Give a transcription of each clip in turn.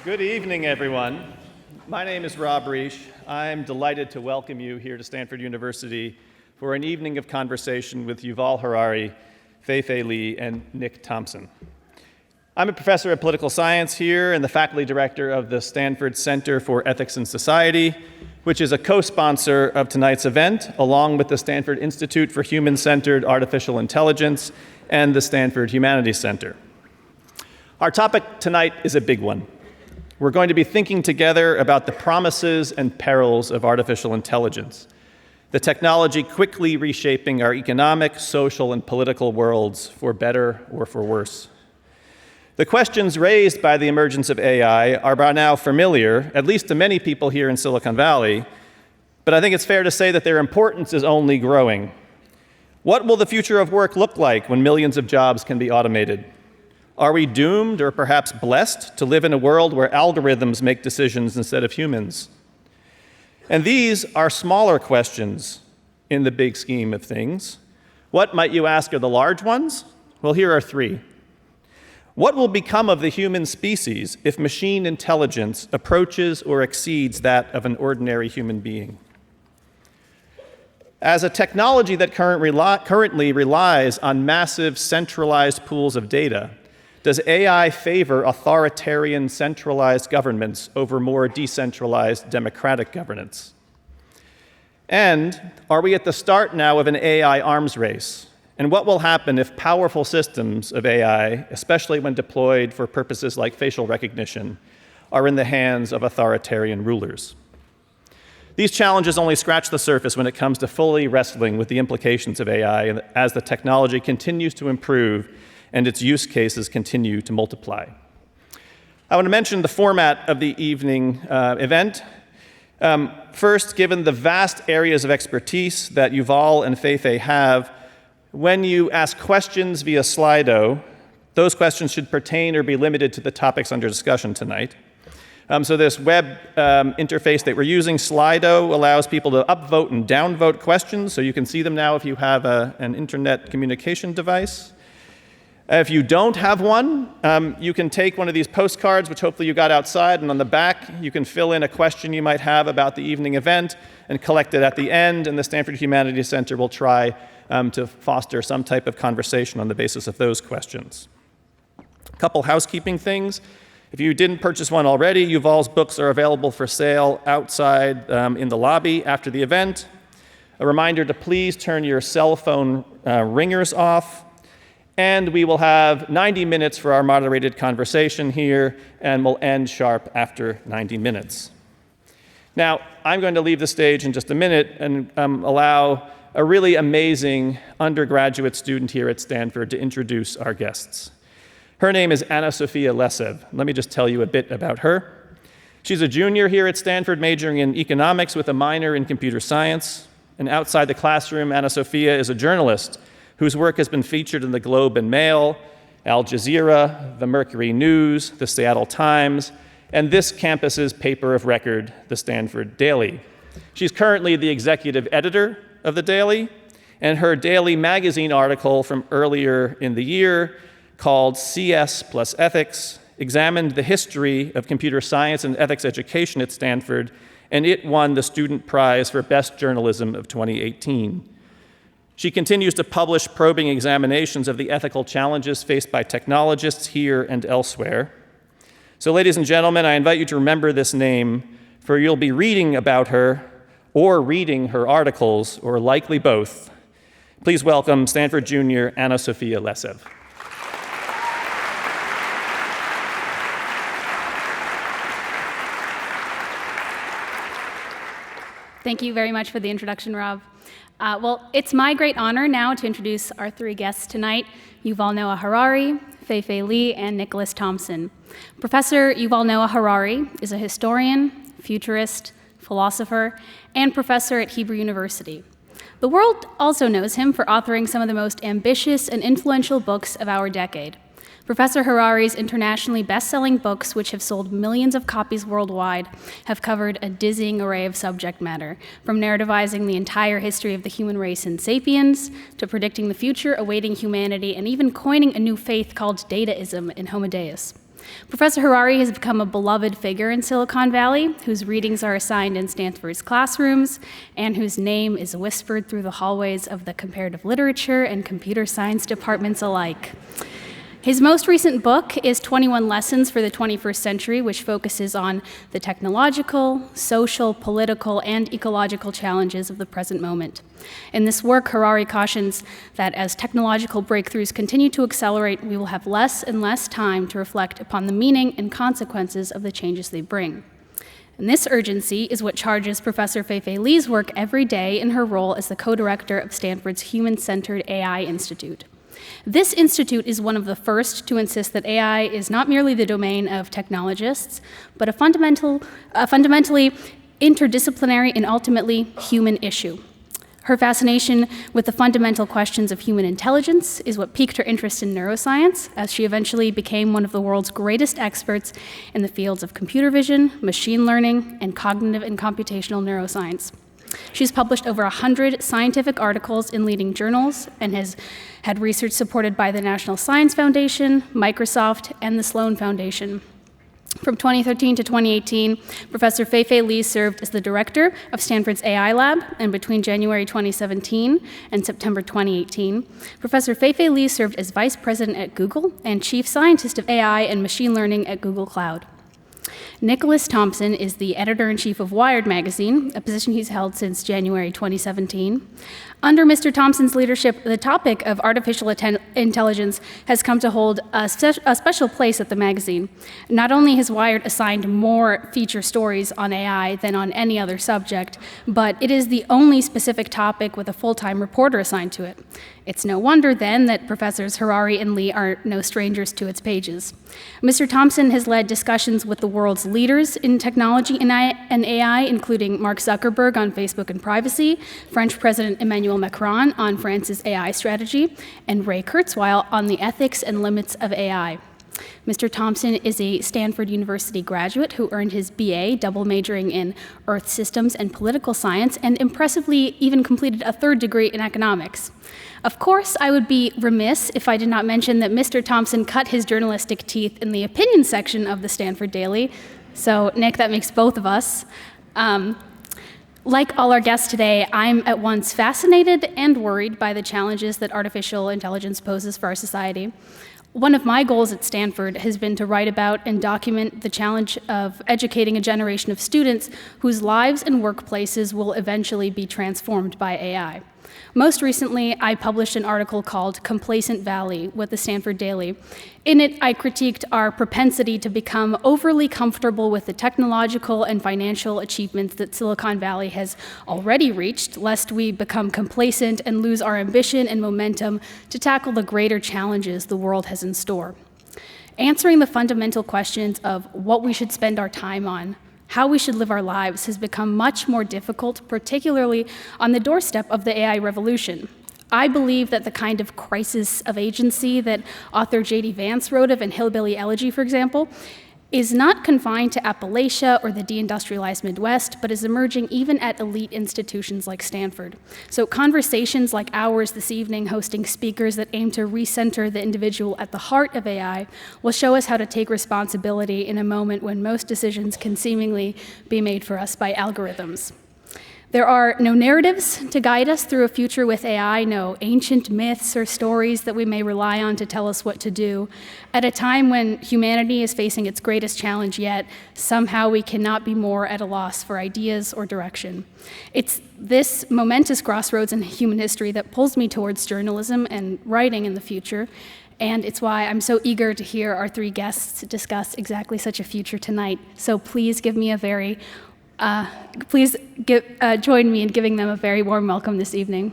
Good evening, everyone. My name is Rob Reich. I'm delighted to welcome you here to Stanford University for an evening of conversation with Yuval Harari, Fei-Fei Li, and Nick Thompson. I'm a professor of political science here and the faculty director of the Stanford Center for Ethics and Society, which is a co-sponsor of tonight's event, along with the Stanford Institute for Human-Centered Artificial Intelligence and the Stanford Humanities Center. Our topic tonight is a big one. We're going to be thinking together about the promises and perils of artificial intelligence, the technology quickly reshaping our economic, social, and political worlds for better or for worse. The questions raised by the emergence of AI are by now familiar, at least to many people here in Silicon Valley, but I think it's fair to say that their importance is only growing. What will the future of work look like when millions of jobs can be automated? Are we doomed or perhaps blessed to live in a world where algorithms make decisions instead of humans? And these are smaller questions in the big scheme of things. What, might you ask, are the large ones? Well, here are three. What will become of the human species if machine intelligence approaches or exceeds that of an ordinary human being? As a technology that currently relies on massive centralized pools of data, does AI favor authoritarian centralized governments over more decentralized democratic governance? And are we at the start now of an AI arms race? And what will happen if powerful systems of AI, especially when deployed for purposes like facial recognition, are in the hands of authoritarian rulers? These challenges only scratch the surface when it comes to fully wrestling with the implications of AI as the technology continues to improve and its use cases continue to multiply. I want to mention the format of the evening event. First, given the vast areas of expertise that Yuval and Fei-Fei have, when you ask questions via Slido, those questions should pertain or be limited to the topics under discussion tonight. So this web interface that we're using, Slido, allows people to upvote and downvote questions, so you can see them now if you have an internet communication device. If you don't have one, you can take one of these postcards, which hopefully you got outside, and on the back you can fill in a question you might have about the evening event and collect it at the end, and the Stanford Humanities Center will try to foster some type of conversation on the basis of those questions. A couple housekeeping things. If you didn't purchase one already, Yuval's books are available for sale outside in the lobby after the event. A reminder to please turn your cell phone ringers off. And we will have 90 minutes for our moderated conversation here, and we'll end sharp after 90 minutes. Now, I'm going to leave the stage in just a minute and allow a really amazing undergraduate student here at Stanford to introduce our guests. Her name is Anna Sophia Lesev. Let me just tell you a bit about her. She's a junior here at Stanford, majoring in economics with a minor in computer science. And outside the classroom, Anna Sophia is a journalist whose work has been featured in the Globe and Mail, Al Jazeera, the Mercury News, the Seattle Times, and this campus's paper of record, the Stanford Daily. She's currently the executive editor of the Daily, and her daily magazine article from earlier in the year, called CS plus Ethics, examined the history of computer science and ethics education at Stanford, and it won the Student Prize for Best Journalism of 2018. She continues to publish probing examinations of the ethical challenges faced by technologists here and elsewhere. So, ladies and gentlemen, I invite you to remember this name, for you'll be reading about her or reading her articles, or likely both. Please welcome Stanford junior Anna Sophia Lesev. Thank you very much for the introduction, Rob. Well, it's my great honor now to introduce our three guests tonight, Yuval Noah Harari, Fei-Fei Li, and Nicholas Thompson. Professor Yuval Noah Harari is a historian, futurist, philosopher, and professor at Hebrew University. The world also knows him for authoring some of the most ambitious and influential books of our decade. Professor Harari's internationally best-selling books, which have sold millions of copies worldwide, have covered a dizzying array of subject matter, from narrativizing the entire history of the human race in Sapiens, to predicting the future awaiting humanity, and even coining a new faith called Dataism in Homo Deus. Professor Harari has become a beloved figure in Silicon Valley, whose readings are assigned in Stanford's classrooms, and whose name is whispered through the hallways of the comparative literature and computer science departments alike. His most recent book is 21 Lessons for the 21st Century, which focuses on the technological, social, political, and ecological challenges of the present moment. In this work, Harari cautions that as technological breakthroughs continue to accelerate, we will have less and less time to reflect upon the meaning and consequences of the changes they bring. And this urgency is what charges Professor Fei-Fei Li's work every day in her role as the co-director of Stanford's Human-Centered AI Institute. This institute is one of the first to insist that AI is not merely the domain of technologists, but a fundamentally interdisciplinary and ultimately human issue. Her fascination with the fundamental questions of human intelligence is what piqued her interest in neuroscience, as she eventually became one of the world's greatest experts in the fields of computer vision, machine learning, and cognitive and computational neuroscience. She's published over 100 scientific articles in leading journals and has had research supported by the National Science Foundation, Microsoft, and the Sloan Foundation. From 2013 to 2018, Professor Fei-Fei Li served as the director of Stanford's AI Lab, and between January 2017 and September 2018, Professor Fei-Fei Li served as vice president at Google and chief scientist of AI and machine learning at Google Cloud. Nicholas Thompson is the editor-in-chief of Wired magazine, a position he's held since January 2017. Under Mr. Thompson's leadership, the topic of artificial intelligence has come to hold a special place at the magazine. Not only has Wired assigned more feature stories on AI than on any other subject, but it is the only specific topic with a full-time reporter assigned to it. It's no wonder, then, that Professors Harari and Li are no strangers to its pages. Mr. Thompson has led discussions with the world's leaders in technology and AI, including Mark Zuckerberg on Facebook and privacy, French President Emmanuel Macron on France's AI strategy, and Ray Kurzweil on the ethics and limits of AI. Mr. Thompson is a Stanford University graduate who earned his BA, double majoring in Earth Systems and Political Science, and impressively even completed a third degree in economics. Of course, I would be remiss if I did not mention that Mr. Thompson cut his journalistic teeth in the opinion section of the Stanford Daily. So, Nick, that makes both of us. Like all our guests today, I'm at once fascinated and worried by the challenges that artificial intelligence poses for our society. One of my goals at Stanford has been to write about and document the challenge of educating a generation of students whose lives and workplaces will eventually be transformed by AI. Most recently, I published an article called Complacent Valley with the Stanford Daily. In it, I critiqued our propensity to become overly comfortable with the technological and financial achievements that Silicon Valley has already reached, lest we become complacent and lose our ambition and momentum to tackle the greater challenges the world has in store. Answering the fundamental questions of what we should spend our time on, how we should live our lives, has become much more difficult, particularly on the doorstep of the AI revolution. I believe that the kind of crisis of agency that author J.D. Vance wrote of in Hillbilly Elegy, for example, is not confined to Appalachia or the deindustrialized Midwest, but is emerging even at elite institutions like Stanford. So conversations like ours this evening, hosting speakers that aim to recenter the individual at the heart of AI, will show us how to take responsibility in a moment when most decisions can seemingly be made for us by algorithms. There are no narratives to guide us through a future with AI, no ancient myths or stories that we may rely on to tell us what to do. At a time when humanity is facing its greatest challenge yet, somehow we cannot be more at a loss for ideas or direction. It's this momentous crossroads in human history that pulls me towards journalism and writing in the future, and it's why I'm so eager to hear our three guests discuss exactly such a future tonight. So please give me join me in giving them a very warm welcome this evening.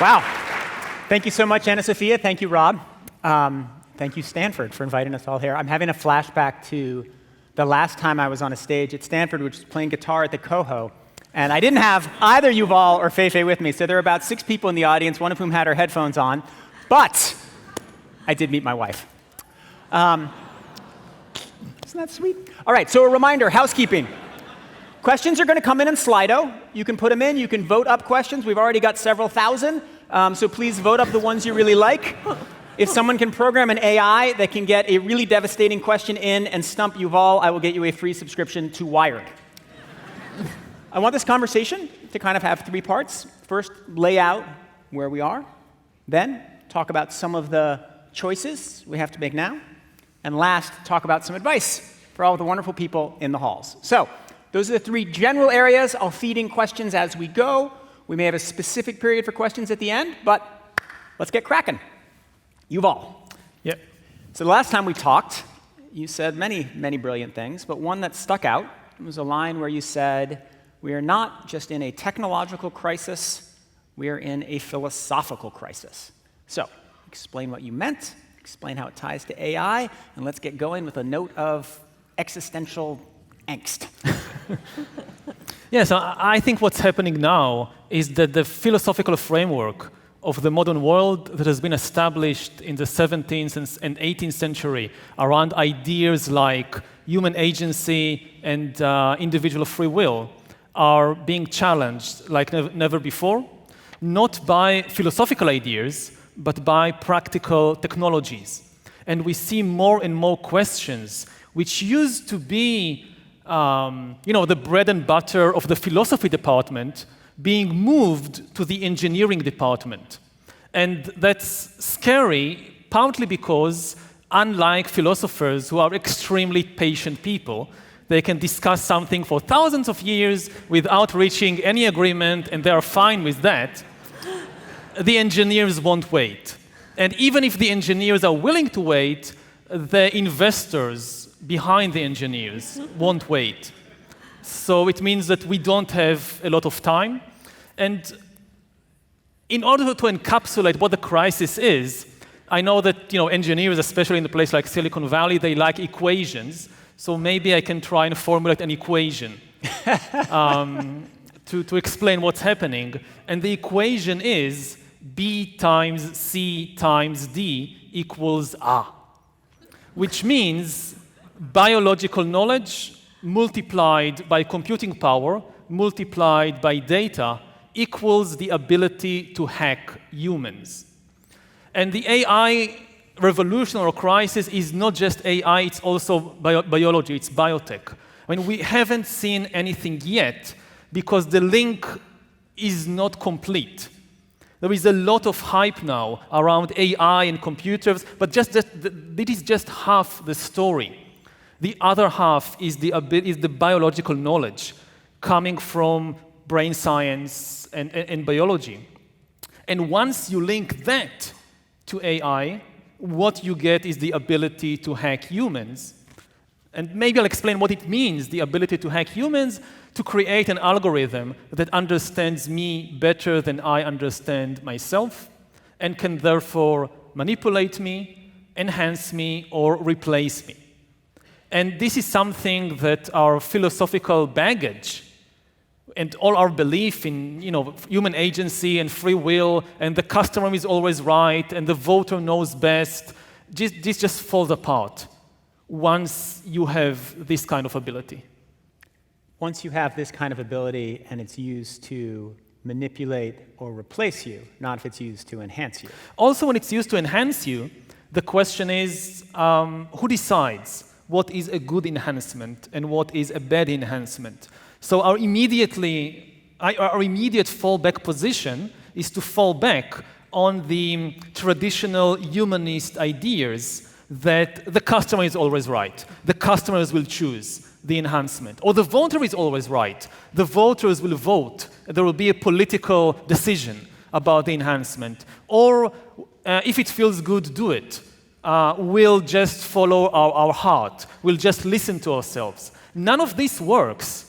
Wow. Thank you so much, Anna Sophia. Thank you, Rob. Thank you, Stanford, for inviting us all here. I'm having a flashback to the last time I was on a stage at Stanford, which was playing guitar at the Coho. And I didn't have either Yuval or Fei-Fei with me, so there were about 6 people in the audience, one of whom had her headphones on. But I did meet my wife. Isn't that sweet? All right, so a reminder, housekeeping. questions are going to come in Slido. You can put them in. You can vote up questions. We've already got several thousand, so please vote up the ones you really like. If someone can program an AI that can get a really devastating question in and stump Yuval, I will get you a free subscription to Wired. I want this conversation to kind of have three parts. First, lay out where we are. Then, talk about some of the choices we have to make now. And last, talk about some advice for all the wonderful people in the halls. So, those are the three general areas. I'll feed in questions as we go. We may have a specific period for questions at the end, but let's get cracking. Yuval. Yep. So the last time we talked, you said many, many brilliant things, but one that stuck out was a line where you said, we are not just in a technological crisis, we are in a philosophical crisis. So, explain what you meant, explain how it ties to AI, and let's get going with a note of existential angst. Yes, I think what's happening now is that the philosophical framework of the modern world that has been established in the 17th and 18th century around ideas like human agency and individual free will are being challenged like never before, not by philosophical ideas, but by practical technologies. And we see more and more questions which used to be the bread and butter of the philosophy department being moved to the engineering department. And that's scary, partly because unlike philosophers who are extremely patient people, they can discuss something for thousands of years without reaching any agreement, and they are fine with that. The engineers won't wait. And even if the engineers are willing to wait, the investors behind the engineers won't wait. So it means that we don't have a lot of time. And in order to encapsulate what the crisis is, I know that engineers, especially in a place like Silicon Valley, they like equations. So maybe I can try and formulate an equation to explain what's happening. And the equation is B times C times D equals A, which means biological knowledge multiplied by computing power multiplied by data equals the ability to hack humans. And the AI revolution or crisis is not just AI, it's also biology, it's biotech. I mean, we haven't seen anything yet because the link is not complete. There is a lot of hype now around AI and computers, but it is just half the story. The other half is the biological knowledge coming from brain science and biology. And once you link that to AI, what you get is the ability to hack humans. And maybe I'll explain what it means, the ability to hack humans, to create an algorithm that understands me better than I understand myself, and can therefore manipulate me, enhance me, or replace me. And this is something that our philosophical baggage and all our belief in human agency and free will, and the customer is always right, and the voter knows best, this just falls apart once you have this kind of ability. Once you have this kind of ability and it's used to manipulate or replace you, not if it's used to enhance you. Also, when it's used to enhance you, the question is, who decides what is a good enhancement and what is a bad enhancement? So our immediate fallback position is to fall back on the traditional humanist ideas that the customer is always right. The customers will choose the enhancement. Or the voter is always right. The voters will vote. There will be a political decision about the enhancement. Or if it feels good, do it. We'll just follow our heart. We'll just listen to ourselves. None of this works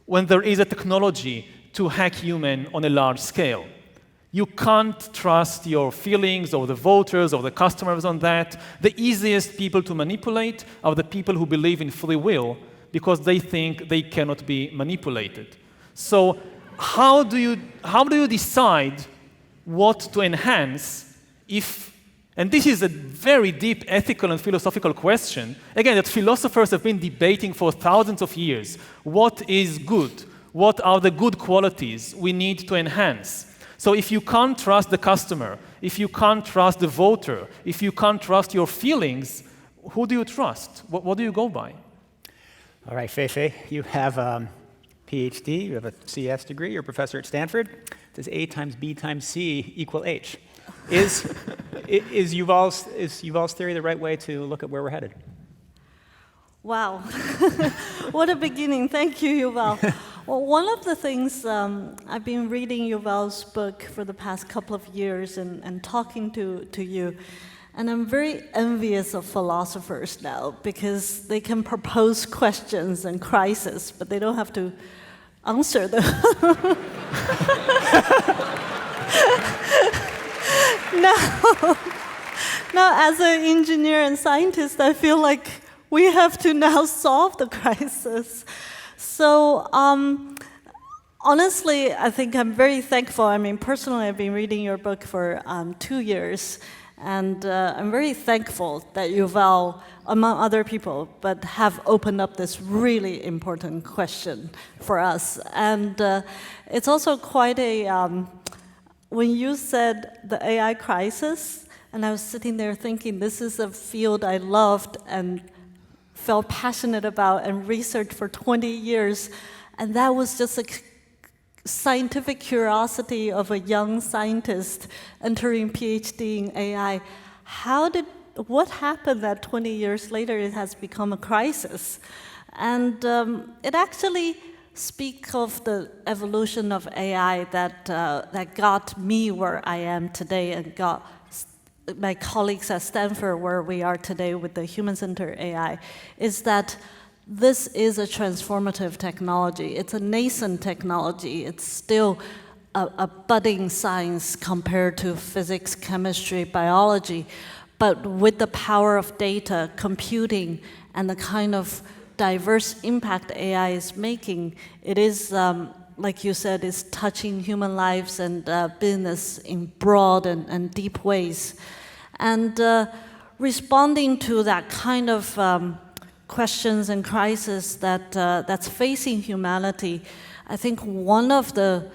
when there is a technology to hack human on a large scale. You can't trust your feelings or the voters or the customers on that. The easiest people to manipulate are the people who believe in free will because they think they cannot be manipulated. So how do you decide what to enhance if And this is a very deep ethical and philosophical question, again, that philosophers have been debating for thousands of years. What is good? What are the good qualities we need to enhance? So if you can't trust the customer, if you can't trust the voter, if you can't trust your feelings, who do you trust? What do you go by? All right, Fei-Fei, you have a PhD, you have a CS degree, you're a professor at Stanford. Does A times B times C equal H? Is Yuval's theory the right way to look at where we're headed? Wow, what a beginning. Thank you, Yuval. Well, one of the things, I've been reading Yuval's book for the past couple of years and talking to you, and I'm very envious of philosophers now because they can propose questions and crises, but they don't have to answer them. Now, as an engineer and scientist, I feel like we have to now solve the crisis. So honestly, I think I'm very thankful. I mean, personally, I've been reading your book for 2 years, and I'm very thankful that Yuval, among other people, but have opened up this really important question for us. And it's also quite a, when you said the AI crisis, and I was sitting there thinking, this is a field I loved and felt passionate about and researched for 20 years. And that was just a scientific curiosity of a young scientist entering PhD in AI. What happened that 20 years later it has become a crisis? And it actually speaks of the evolution of AI that got me where I am today and got my colleagues at Stanford where we are today with the human-centered AI, is that this is a transformative technology. It's a nascent technology. It's still a budding science compared to physics, chemistry, biology. But with the power of data, computing, and the kind of diverse impact AI is making, it is, like you said, is touching human lives and business in broad and deep ways. And responding to that kind of questions and crises that's facing humanity, I think one of the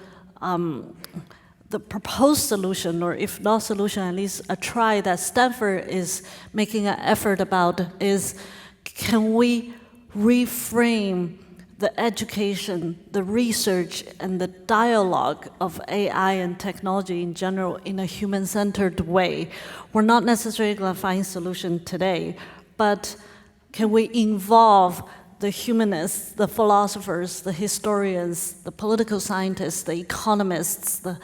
proposed solution, or if not solution, at least a try that Stanford is making an effort about is, can we reframe the education, the research, and the dialogue of AI and technology in general in a human-centered way? We're not necessarily going to find solution today, but can we involve the humanists, the philosophers, the historians, the political scientists, the economists, the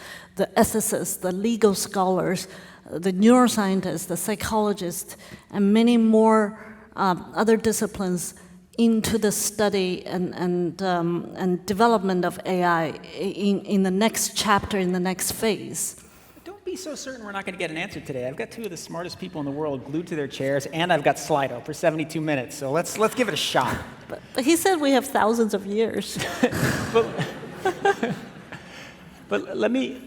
ethicists, the legal scholars, the neuroscientists, the psychologists, and many more other disciplines into the study and development of AI in the next chapter, in the next phase? Don't be so certain we're not going to get an answer today. I've got two of the smartest people in the world glued to their chairs, and I've got Slido for 72 minutes, so let's give it a shot. But he said we have thousands of years. but let me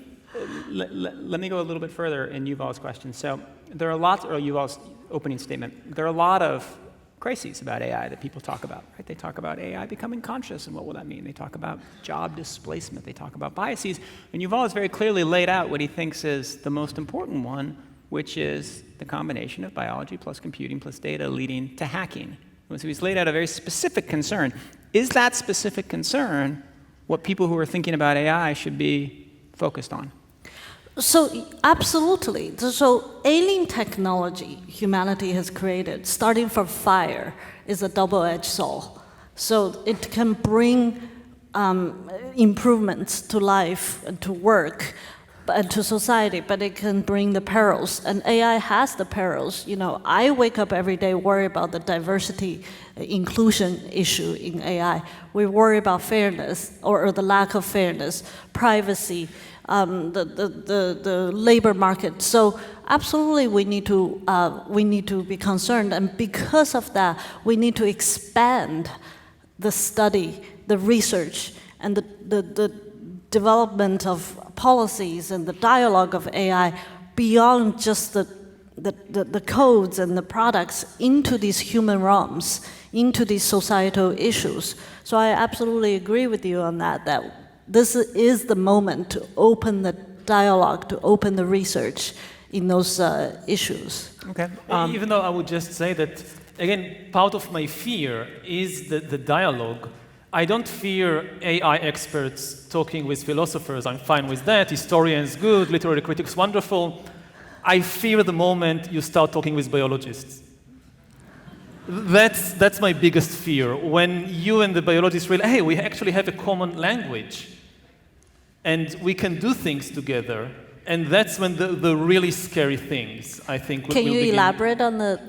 go a little bit further in Yuval's question. So there are lots, or Yuval's opening statement, there are a lot of crises about AI that people talk about, right? They talk about AI becoming conscious, and what will that mean? They talk about job displacement. They talk about biases. And Yuval has very clearly laid out what he thinks is the most important one, which is the combination of biology plus computing plus data leading to hacking. So he's laid out a very specific concern. Is that specific concern what people who are thinking about AI should be focused on? So, absolutely. So, alien technology humanity has created, starting from fire, is a double-edged sword. So, it can bring improvements to life and to work and to society, but it can bring the perils. And AI has the perils. You know, I wake up every day worry about the diversity, inclusion issue in AI. We worry about fairness or the lack of fairness, privacy, the labor market. So absolutely, we need to be concerned, and because of that, we need to expand the study, the research, and the development of policies and the dialogue of AI beyond just the the codes and the products into these human realms, into these societal issues. So I absolutely agree with you on that, that this is the moment to open the dialogue, to open the research in those issues. Okay. Even though I would just say that, again, part of my fear is the dialogue. I don't fear AI experts talking with philosophers. I'm fine with that. Historians, good. Literary critics, wonderful. I fear the moment you start talking with biologists. That's my biggest fear. When you and the biologists realize, hey, we actually have a common language, and we can do things together, and that's when the really scary things, I think, will begin. Can you elaborate on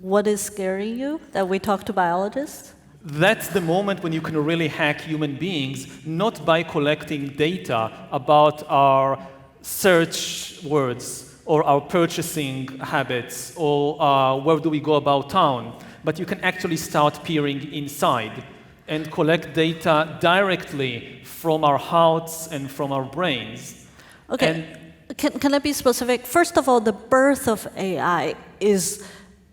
what is scaring you, that we talk to biologists? That's the moment when you can really hack human beings, not by collecting data about our search words or our purchasing habits or where do we go about town, but you can actually start peering inside and collect data directly from our hearts and from our brains. Okay, can I be specific? First of all, the birth of AI is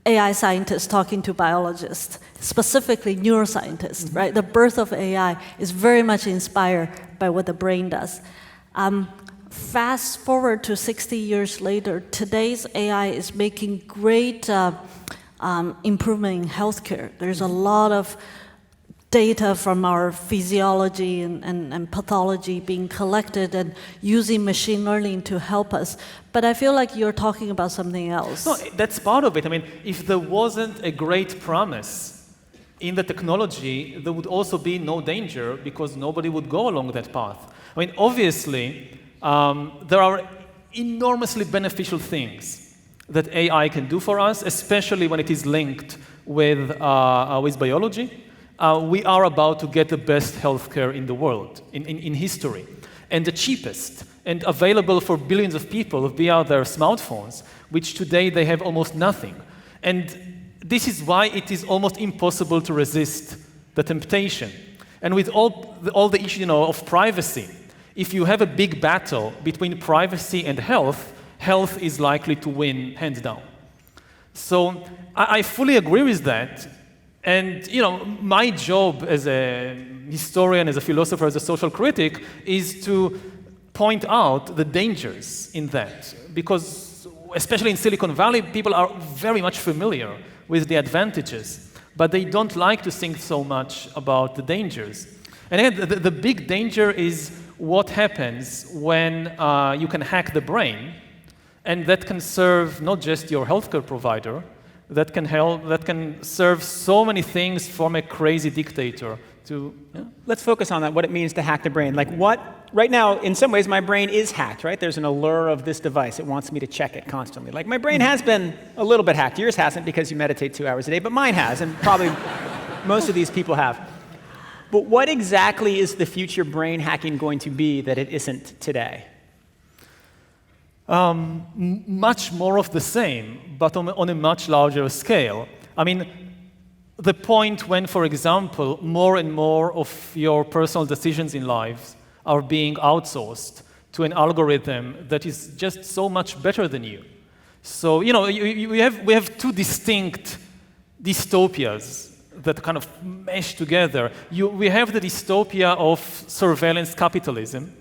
AI scientists talking to biologists, specifically neuroscientists, right? The birth of AI is very much inspired by what the brain does. Fast forward to 60 years later, today's AI is making great improvement in healthcare. There's a lot of data from our physiology and pathology being collected and using machine learning to help us. But I feel like you're talking about something else. No, that's part of it. I mean, if there wasn't a great promise in the technology, there would also be no danger because nobody would go along that path. I mean, obviously, there are enormously beneficial things that AI can do for us, especially when it is linked with biology. We are about to get the best healthcare in the world, in history, and the cheapest, and available for billions of people via their smartphones, which today they have almost nothing. And this is why it is almost impossible to resist the temptation. And with all the issue, of privacy, if you have a big battle between privacy and health, health is likely to win hands down. So I fully agree with that. And my job as a historian, as a philosopher, as a social critic, is to point out the dangers in that. Because, especially in Silicon Valley, people are very much familiar with the advantages, but they don't like to think so much about the dangers. And again, the big danger is what happens when you can hack the brain, and that can serve not just your healthcare provider, that can serve so many things from a crazy dictator to... Yeah. Let's focus on that, what it means to hack the brain. Like right now, in some ways, my brain is hacked, right? There's an allure of this device. It wants me to check it constantly. Like, my brain has been a little bit hacked. Yours hasn't because you meditate 2 hours a day, but mine has, and probably most of these people have. But what exactly is the future brain hacking going to be that it isn't today? Much more of the same, but on a much larger scale. I mean, the point when, for example, more and more of your personal decisions in life are being outsourced to an algorithm that is just so much better than you. So, we have two distinct dystopias that kind of mesh together. We have the dystopia of surveillance capitalism,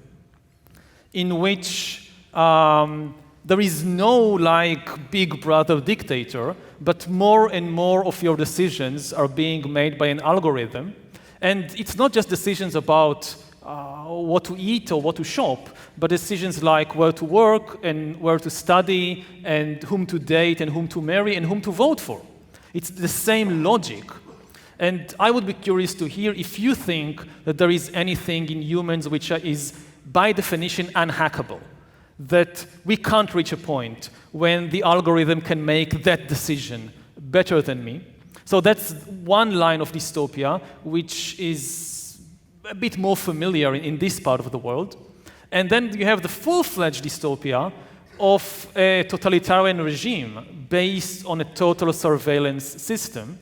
in which there is no big brother dictator, but more and more of your decisions are being made by an algorithm. And it's not just decisions about what to eat or what to shop, but decisions like where to work and where to study and whom to date and whom to marry and whom to vote for. It's the same logic. And I would be curious to hear if you think that there is anything in humans which is, by definition, unhackable. That we can't reach a point when the algorithm can make that decision better than me. So that's one line of dystopia, which is a bit more familiar in this part of the world. And then you have the full-fledged dystopia of a totalitarian regime based on a total surveillance system,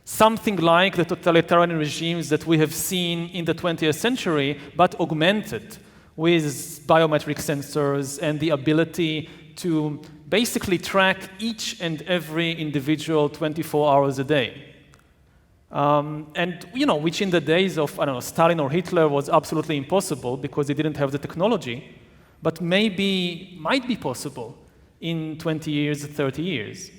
something like the totalitarian regimes that we have seen in the 20th century, but augmented with biometric sensors and the ability to basically track each and every individual 24 hours a day. And which in the days of, I don't know, Stalin or Hitler was absolutely impossible because they didn't have the technology, but maybe might be possible in 20 years, 30 years.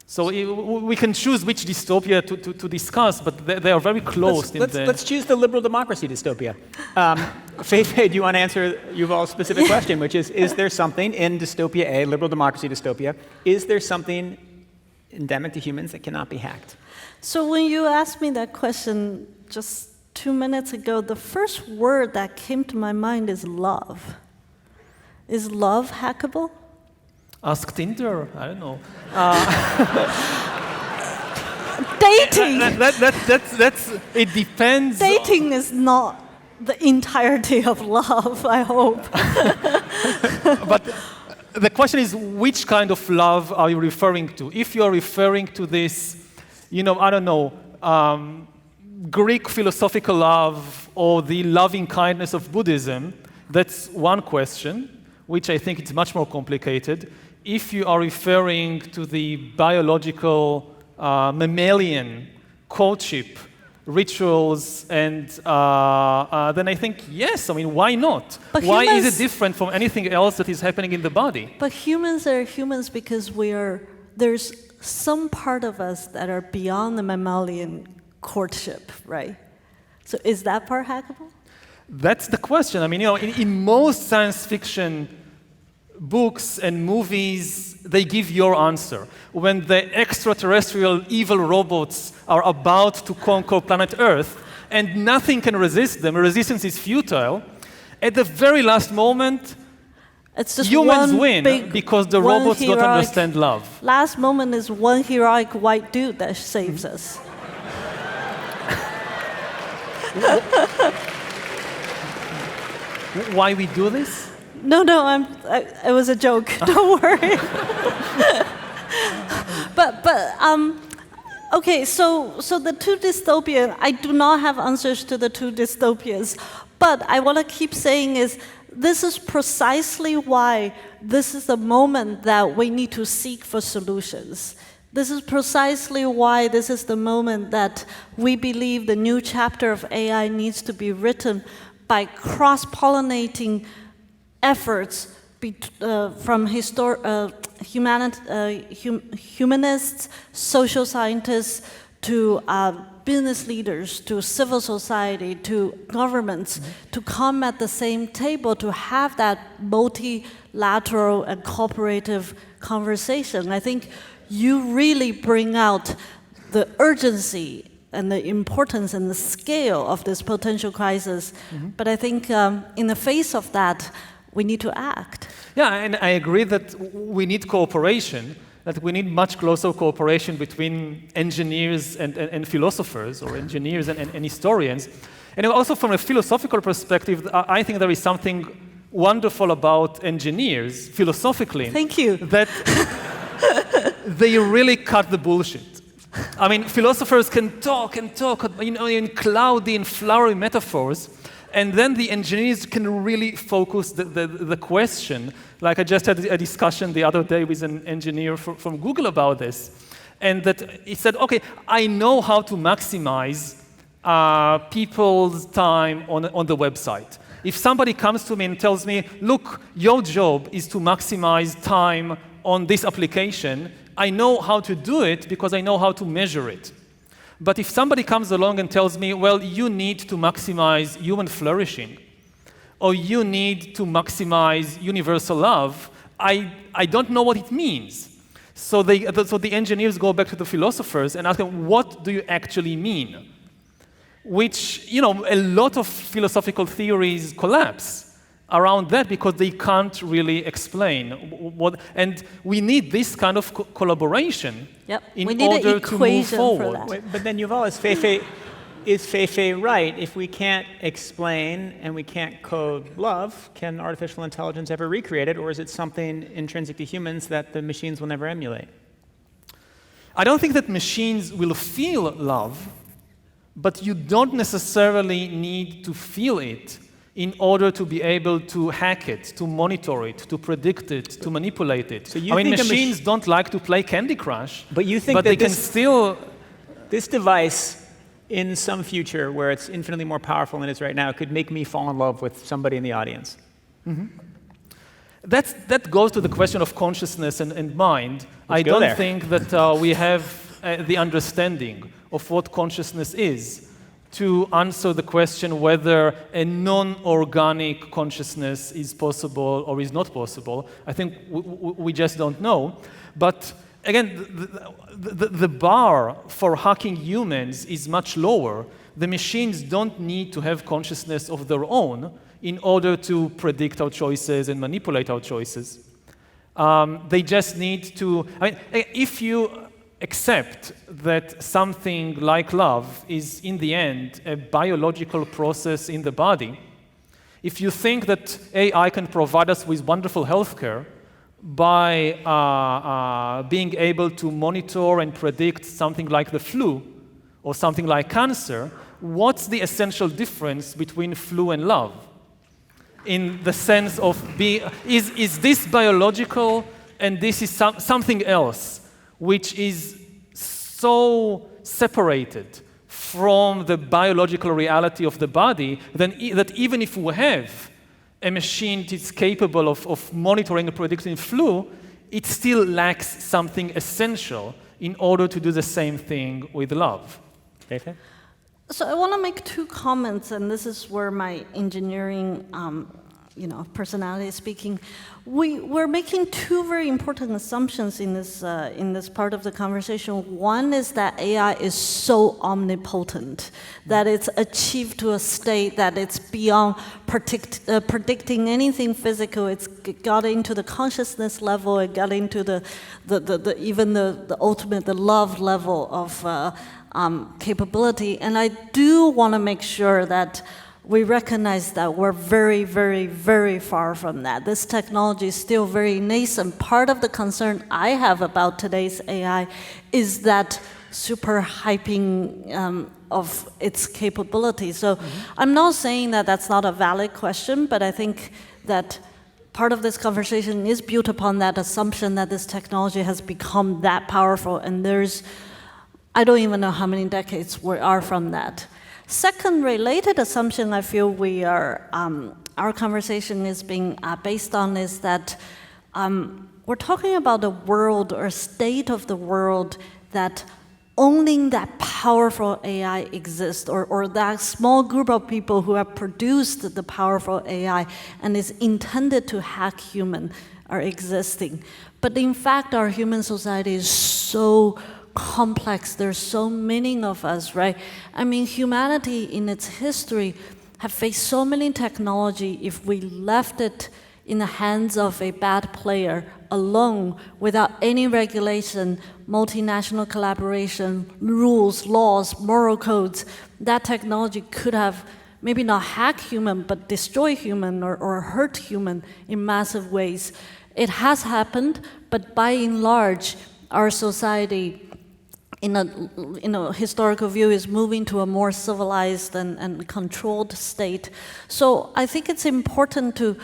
So we can choose which dystopia to discuss, but they are very close. Let's choose the liberal democracy dystopia. Fei-Fei, do you want to answer Yuval's specific question, which is there something in dystopia A, liberal democracy dystopia, is there something endemic to humans that cannot be hacked? So when you asked me that question just 2 minutes ago, the first word that came to my mind is love. Is love hackable? Ask Tinder, I don't know. Dating! It depends. Dating is not the entirety of love, I hope. But the question is, which kind of love are you referring to? If you're referring to this, I don't know, Greek philosophical love or the loving kindness of Buddhism, that's one question, which I think is much more complicated. If you are referring to the biological mammalian courtship rituals, and then I think, yes, I mean, why not? But why is it different from anything else that is happening in the body? But humans are humans because there's some part of us that are beyond the mammalian courtship, right? So is that part hackable? That's the question. I mean, in most science fiction books and movies, they give your answer. When the extraterrestrial evil robots are about to conquer planet Earth and nothing can resist them, resistance is futile, at the very last moment, it's just humans win because the robots don't understand love. Last moment is one heroic white dude that saves us. Why we do this? No, it was a joke. Don't worry. Okay. So the two dystopian. I do not have answers to the two dystopias, but I want to keep saying is this is precisely why this is the moment that we need to seek for solutions. This is precisely why this is the moment that we believe the new chapter of AI needs to be written by cross-pollinating efforts from humanists, social scientists, to business leaders, to civil society, to governments, to come at the same table to have that multilateral and cooperative conversation. I think you really bring out the urgency and the importance and the scale of this potential crisis. But I think in the face of that, we need to act. Yeah, and I agree that we need cooperation, that we need much closer cooperation between engineers and philosophers, or engineers and historians. And also from a philosophical perspective, I think there is something wonderful about engineers, philosophically. Thank you. That they really cut the bullshit. I mean, philosophers can talk and talk, in cloudy and flowery metaphors, and then the engineers can really focus the question. Like I just had a discussion the other day with an engineer from Google about this, and that he said, okay, I know how to maximize people's time on the website. If somebody comes to me and tells me, look, your job is to maximize time on this application, I know how to do it because I know how to measure it. But if somebody comes along and tells me, well, you need to maximize human flourishing, or you need to maximize universal love, I don't know what it means. So the engineers go back to the philosophers and ask them, what do you actually mean? Which, a lot of philosophical theories collapse around that because they can't really explain what, and we need this kind of collaboration in order to move forward. Wait, but then Yuval, is Fei-Fei right? If we can't explain and we can't code love, can artificial intelligence ever recreate it, or is it something intrinsic to humans that the machines will never emulate? I don't think that machines will feel love, but you don't necessarily need to feel it in order to be able to hack it, to monitor it, to predict it, to manipulate it. So you I mean, think machines don't like to play Candy Crush, but you think but that they can still... This device, in some future where it's infinitely more powerful than it is right now, could make me fall in love with somebody in the audience. That goes to the question of consciousness and mind. I go don't there. think that we have the understanding of what consciousness is to answer the question whether a non-organic consciousness is possible or is not possible. I think we just don't know. But again, the bar for hacking humans is much lower. The machines don't need to have consciousness of their own in order to predict our choices and manipulate our choices. They just need to, I mean, if you accept that something like love is, in the end, a biological process in the body, if you think that AI can provide us with wonderful healthcare by being able to monitor and predict something like the flu or something like cancer, what's the essential difference between flu and love? In the sense of is this biological and this is something else, which is so separated from the biological reality of the body that even if we have a machine that's capable of monitoring and predicting flu, it still lacks something essential in order to do the same thing with love. Fei-Fei? So I want to make two comments, and this is where my engineering personality is speaking. We're making two very important assumptions in this part of the conversation. One is that AI is so omnipotent that it's achieved to a state that it's beyond predicting anything physical. It's got into the consciousness level. It got into the ultimate, the love level of capability. And I do want to make sure that we recognize that we're very, very, very far from that. This technology is still very nascent. Part of the concern I have about today's AI is that super hyping of its capability. So I'm not saying that that's not a valid question, but I think that part of this conversation is built upon that assumption that this technology has become that powerful, and I don't even know how many decades we are from that. Second related assumption I feel our conversation is being based on is that we're talking about a world or state of the world that only that powerful AI exists, or that small group of people who have produced the powerful AI and is intended to hack human are existing. But in fact, our human society is so complex. There's so many of us, right? I mean, humanity in its history have faced so many technology. If we left it in the hands of a bad player alone, without any regulation, multinational collaboration, rules, laws, moral codes, that technology could have maybe not hack human, but destroy human or hurt human in massive ways. It has happened, but by and large, our society in a historical view is moving to a more civilized and controlled state. So I think it's important to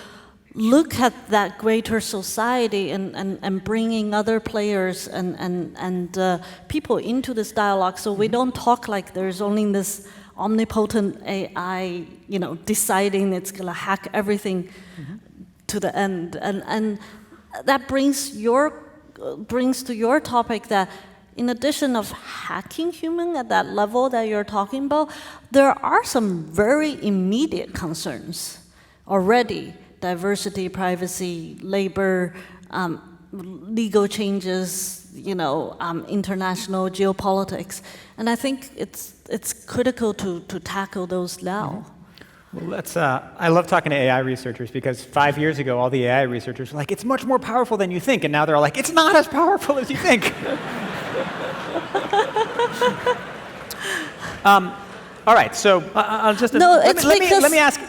look at that greater society and bringing other players and people into this dialogue, so we don't talk like there's only this omnipotent AI, deciding it's gonna hack everything to the end. And that brings to your topic that in addition of hacking human at that level that you're talking about, there are some very immediate concerns already: diversity, privacy, labor, legal changes, international geopolitics. And I think it's critical to tackle those now. Well, I love talking to AI researchers, because 5 years ago, all the AI researchers were like, it's much more powerful than you think. And now they're all like, it's not as powerful as you think. All right, so I'll just let me ask.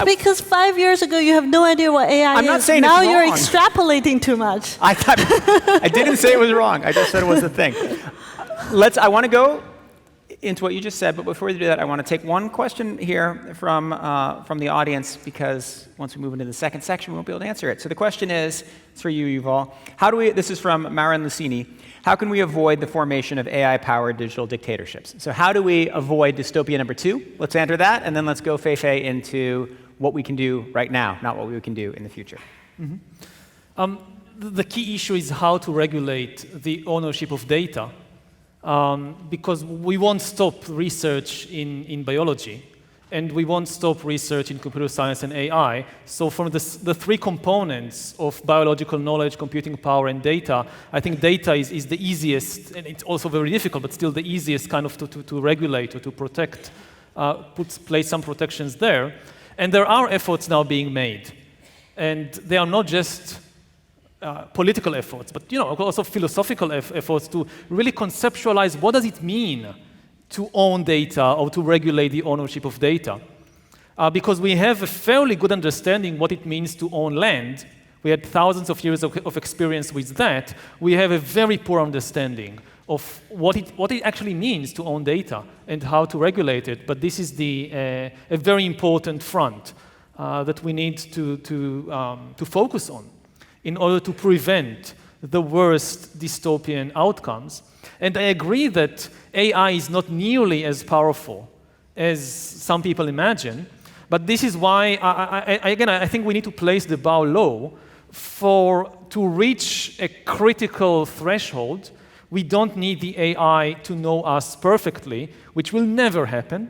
Because 5 years ago you have no idea what AI is. I'm not saying now it's you're wrong. extrapolating too much. I didn't say it was wrong. I just said it was a thing. I want to go into what you just said, but before we do that, I want to take one question here from the audience, because once we move into the second section, we won't be able to answer it. So the question is, it's for you, Yuval. This is from Marin Lucini. How can we avoid the formation of AI-powered digital dictatorships? So how do we avoid dystopia number 2? Let's answer that, and then let's go, Fei-Fei, into what we can do right now, not what we can do in the future. Mm-hmm. The key issue is how to regulate the ownership of data, because we won't stop research in biology, and we won't stop research in computer science and AI. So from the 3 components of biological knowledge, computing power, and data, I think data is the easiest, and it's also very difficult, but still the easiest kind of to regulate or to protect, place some protections there. And there are efforts now being made. And they are not just political efforts, but also philosophical efforts to really conceptualize what does it mean to own data or to regulate the ownership of data. Because we have a fairly good understanding what it means to own land. We had thousands of years of experience with that. We have a very poor understanding of what it actually means to own data and how to regulate it. But this is a very important front that we need to focus on in order to prevent the worst dystopian outcomes. And I agree that AI is not nearly as powerful as some people imagine, but this is why, I think we need to place the bar low. To reach a critical threshold, we don't need the AI to know us perfectly, which will never happen.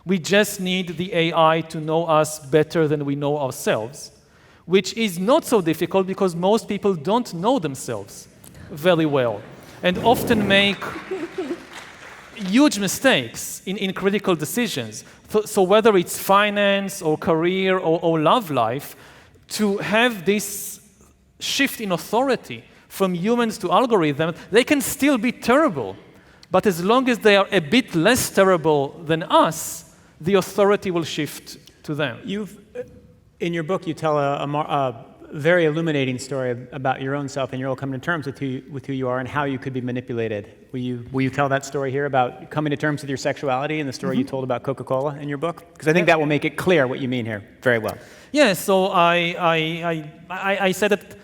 We just need the AI to know us better than we know ourselves, which is not so difficult because most people don't know themselves very well and often make huge mistakes in critical decisions. So whether it's finance or career or love life, to have this shift in authority from humans to algorithms, they can still be terrible. But as long as they are a bit less terrible than us, the authority will shift to them. In your book, you tell a very illuminating story about your own self and your own coming to terms with who you are and how you could be manipulated. Will you tell that story here about coming to terms with your sexuality and the story you told about Coca-Cola in your book? Because I think that will make it clear what you mean here very well. Yeah, so I said that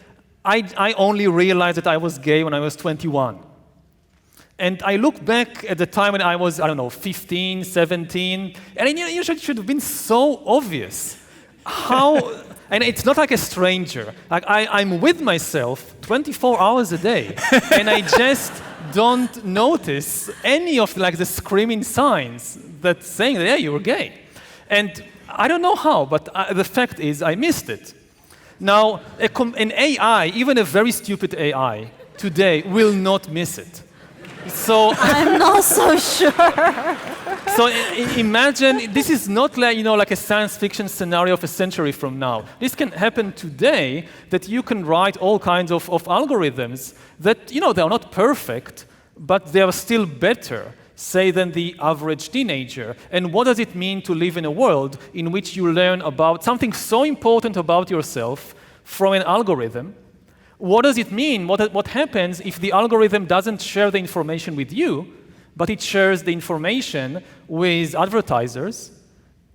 I only realized that I was gay when I was 21. And I look back at the time when I was, 15, 17, and it should have been so obvious. How, and it's not like a stranger. Like I'm with myself 24 hours a day, and I just don't notice any of the screaming signs that saying that, yeah, you were gay. And I don't know how, but the fact is I missed it. Now, an AI, even a very stupid AI, today will not miss it. So I'm not so sure. So imagine, this is not like a science fiction scenario of a century from now. This can happen today, that you can write all kinds of algorithms that, they are not perfect, but they are still better, say, than the average teenager. And what does it mean to live in a world in which you learn about something so important about yourself from an algorithm? What does it mean? What happens if the algorithm doesn't share the information with you, but it shares the information with advertisers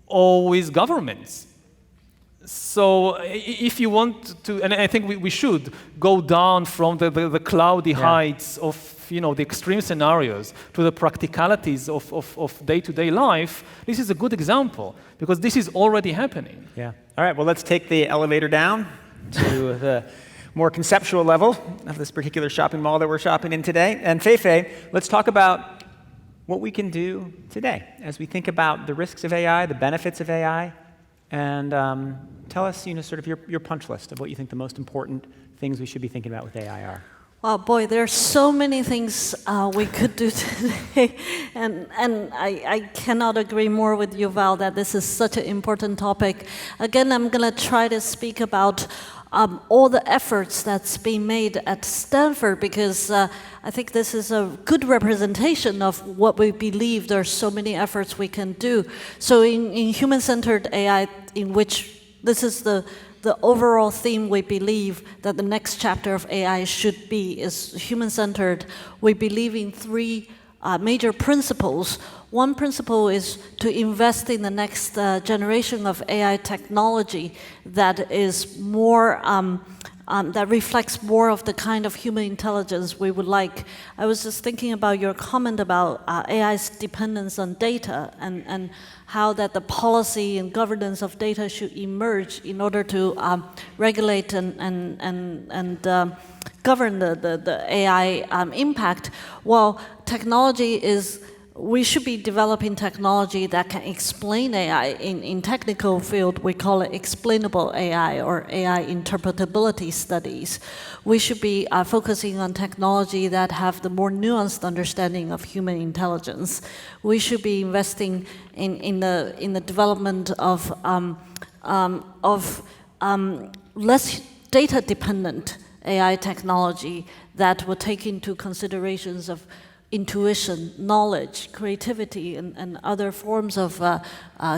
or with governments? So if you want to, and I think we should go down from the cloudy heights of the extreme scenarios to the practicalities of day-to-day life, this is a good example, because this is already happening. Yeah. All right, well, let's take the elevator down to the more conceptual level of this particular shopping mall that we're shopping in today. And Fei-Fei, let's talk about what we can do today as we think about the risks of AI, the benefits of AI, and tell us, sort of your punch list of what you think the most important things we should be thinking about with AI are. Well, boy, there are so many things we could do today, and I cannot agree more with Yuval that this is such an important topic. Again, I'm going to try to speak about all the efforts that's being made at Stanford, because I think this is a good representation of what we believe there are so many efforts we can do. So in human-centered AI, in which this is the overall theme we believe that the next chapter of AI should be, is human-centered. We believe in three major principles. One principle is to invest in the next generation of AI technology that is more that reflects more of the kind of human intelligence we would like. I was just thinking about your comment about AI's dependence on data and how that the policy and governance of data should emerge in order to regulate and govern the AI impact. Well, technology is, we should be developing technology that can explain AI. In technical field, we call it explainable AI or AI interpretability studies. We should be focusing on technology that have the more nuanced understanding of human intelligence. We should be investing in the development of less data-dependent AI technology that will take into considerations of intuition, knowledge, creativity, and other forms of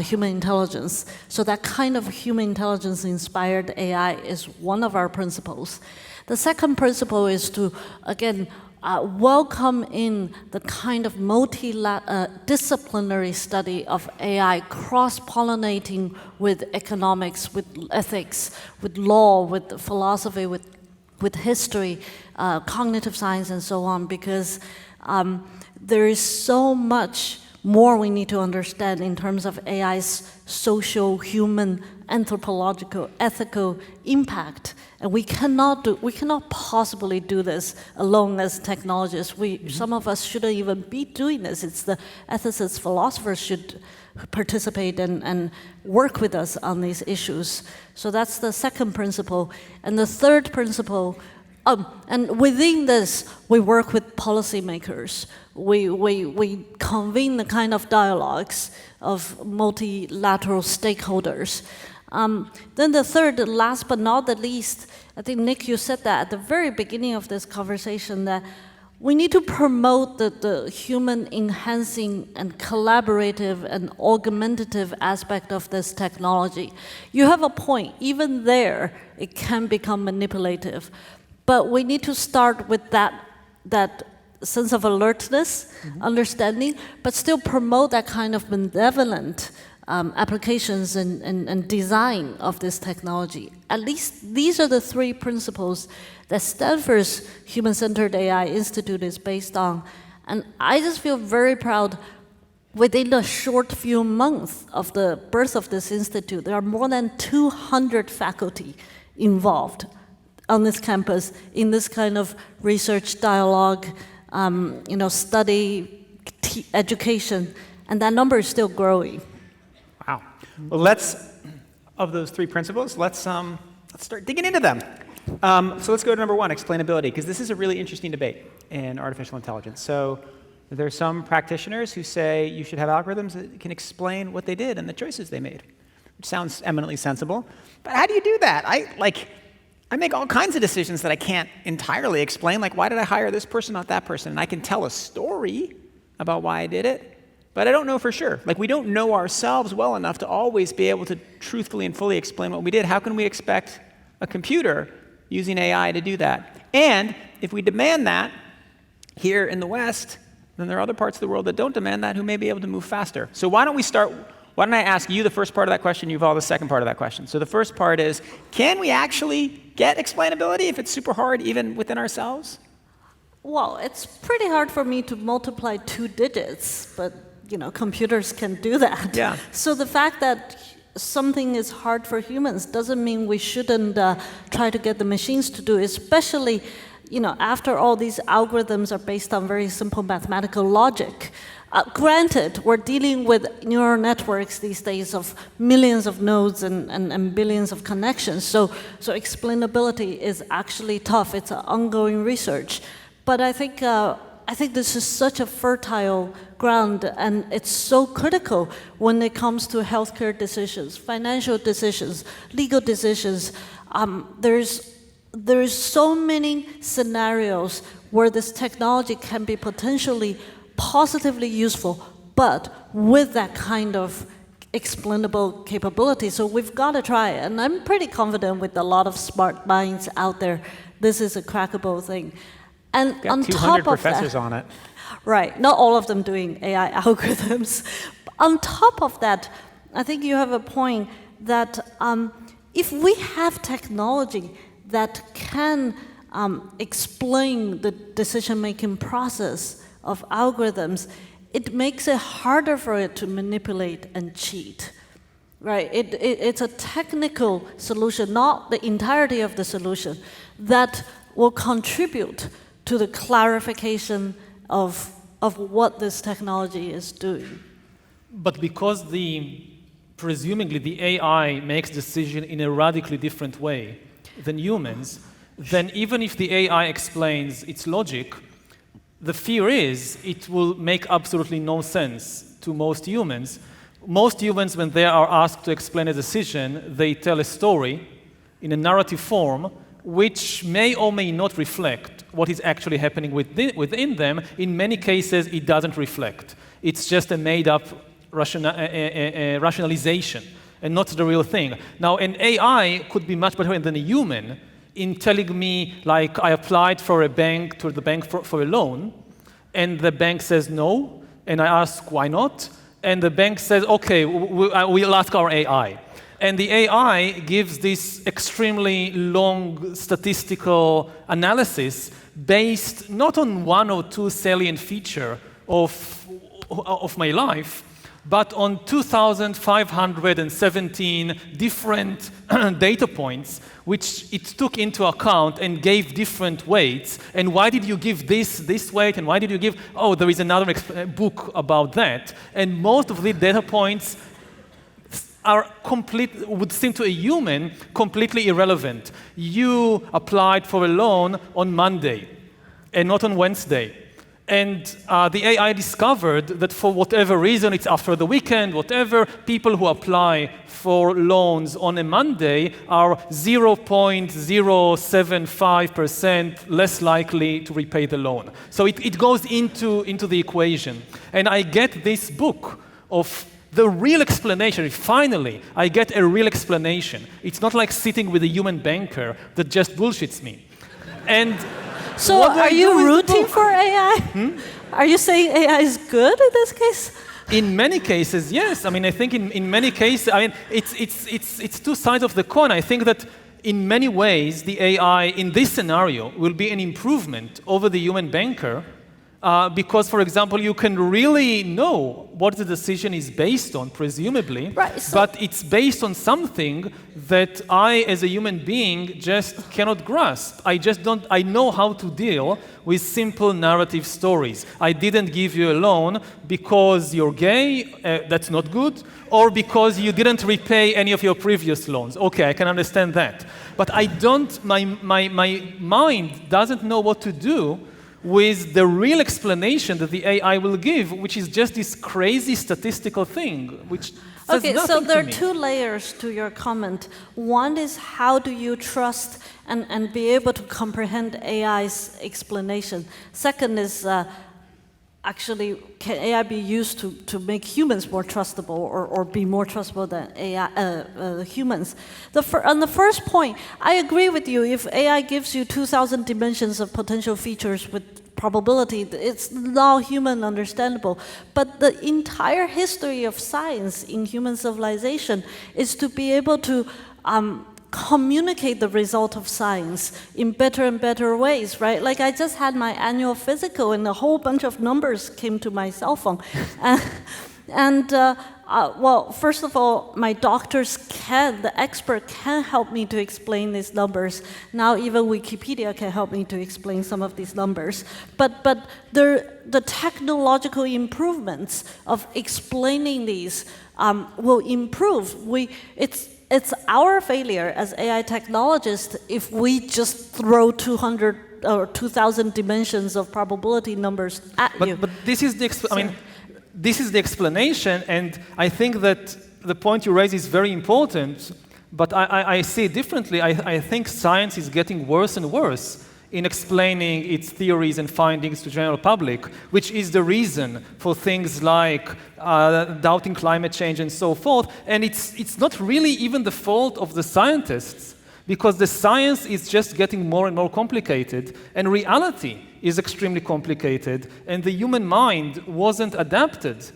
human intelligence. So that kind of human intelligence-inspired AI is one of our principles. The second principle is to, again, welcome in the kind of multidisciplinary study of AI, cross-pollinating with economics, with ethics, with law, with philosophy, with history, cognitive science, and so on, because there is so much more we need to understand in terms of AI's social, human, anthropological, ethical impact. And we cannot possibly do this alone as technologists. Some of us shouldn't even be doing this. It's the ethicists, philosophers should participate and work with us on these issues. So that's the second principle. And the third principle, and within this, we work with policymakers. We convene the kind of dialogues of multilateral stakeholders. Then the third, last but not the least, I think, Nick, you said that at the very beginning of this conversation, that we need to promote the human enhancing and collaborative and augmentative aspect of this technology. You have a point. Even there, it can become manipulative. But we need to start with that sense of alertness, understanding, but still promote that kind of benevolent applications and design of this technology. At least these are the three principles that Stanford's Human-Centered AI Institute is based on. And I just feel very proud. Within a short few months of the birth of this institute, there are more than 200 faculty involved on this campus in this kind of research dialogue, study, education, and that number is still growing. Wow. Well, of those three principles, let's start digging into them. So let's go to number one, explainability, because this is a really interesting debate in artificial intelligence. So there are some practitioners who say you should have algorithms that can explain what they did and the choices they made, which sounds eminently sensible. But how do you do that? I make all kinds of decisions that I can't entirely explain, like why did I hire this person, not that person? And I can tell a story about why I did it, but I don't know for sure. Like, we don't know ourselves well enough to always be able to truthfully and fully explain what we did. How can we expect a computer using AI to do that? And if we demand that here in the West, then there are other parts of the world that don't demand that who may be able to move faster. So why don't I ask you the first part of that question, Yuval, the second part of that question. So the first part is, can we actually get explainability if it's super hard even within ourselves? Well, it's pretty hard for me to multiply 2 digits, but computers can do that. Yeah. So the fact that something is hard for humans doesn't mean we shouldn't try to get the machines to do it, especially after all these algorithms are based on very simple mathematical logic. Granted, we're dealing with neural networks these days of millions of nodes and billions of connections, so explainability is actually tough. It's an ongoing research. But I think this is such a fertile ground, and it's so critical when it comes to healthcare decisions, financial decisions, legal decisions. There's so many scenarios where this technology can be potentially positively useful, but with that kind of explainable capability. So we've got to try it. And I'm pretty confident with a lot of smart minds out there, this is a crackable thing. And Got on 200 top of professors that, on it. Right, not all of them doing AI algorithms. On top of that, I think you have a point that if we have technology that can explain the decision-making process of algorithms, it makes it harder for it to manipulate and cheat. Right? It's a technical solution, not the entirety of the solution, that will contribute to the clarification of what this technology is doing. But because presumably the AI makes decision in a radically different way than humans, then even if the AI explains its logic, the fear is it will make absolutely no sense to most humans. Most humans, when they are asked to explain a decision, they tell a story in a narrative form which may or may not reflect what is actually happening within them. In many cases, it doesn't reflect. It's just a made-up rationalization and not the real thing. Now, an AI could be much better than a human in telling me, like, I applied to the bank for a loan, and the bank says no, and I ask why not, and the bank says, okay, we'll ask our AI. And the AI gives this extremely long statistical analysis based not on one or two salient features of my life, but on 2,517 different data points, which it took into account and gave different weights. And why did you give this weight, and why did you give, oh, there is another book about that. And most of the data points would seem to a human completely irrelevant. You applied for a loan on Monday and not on Wednesday. And the AI discovered that for whatever reason, it's after the weekend, whatever, people who apply for loans on a Monday are 0.075% less likely to repay the loan. So it goes into the equation. And I get this book of the real explanation. Finally, I get a real explanation. It's not like sitting with a human banker that just bullshits me. And so are you rooting for AI? Are you saying AI is good in this case? In many cases, yes. I mean, I think in many cases, I mean, it's two sides of the coin. I think that in many ways, the AI in this scenario will be an improvement over the human banker because, for example, you can really know what the decision is based on, presumably, right, but it's based on something that I, as a human being, just cannot grasp. I know how to deal with simple narrative stories. I didn't give you a loan because you're gay, that's not good, or because you didn't repay any of your previous loans. Okay, I can understand that. But my mind doesn't know what to do with the real explanation that the AI will give, which is just this crazy statistical thing, which says okay, nothing so there to are me. two layers to your comment. One is how do you trust and be able to comprehend AI's explanation. Second is actually, can AI be used to make humans more trustable or be more trustable than humans? On the first point, I agree with you. If AI gives you 2,000 dimensions of potential features with probability, it's now human understandable. But the entire history of science in human civilization is to be able to communicate the result of science in better and better ways, right? Like I just had my annual physical and a whole bunch of numbers came to my cell phone. Well, first of all, my doctors the expert can help me to explain these numbers. Now even Wikipedia can help me to explain some of these numbers. But the technological improvements of explaining these will improve. It's our failure as AI technologists if we just throw 200 or 2,000 dimensions of probability numbers at you. But this is this is the explanation, and I think that the point you raise is very important, but I see it differently. I think science is getting worse and worse in explaining its theories and findings to the general public, which is the reason for things like doubting climate change and so forth. And it's not really even the fault of the scientists, because the science is just getting more and more complicated, and reality is extremely complicated, and the human mind wasn't adapted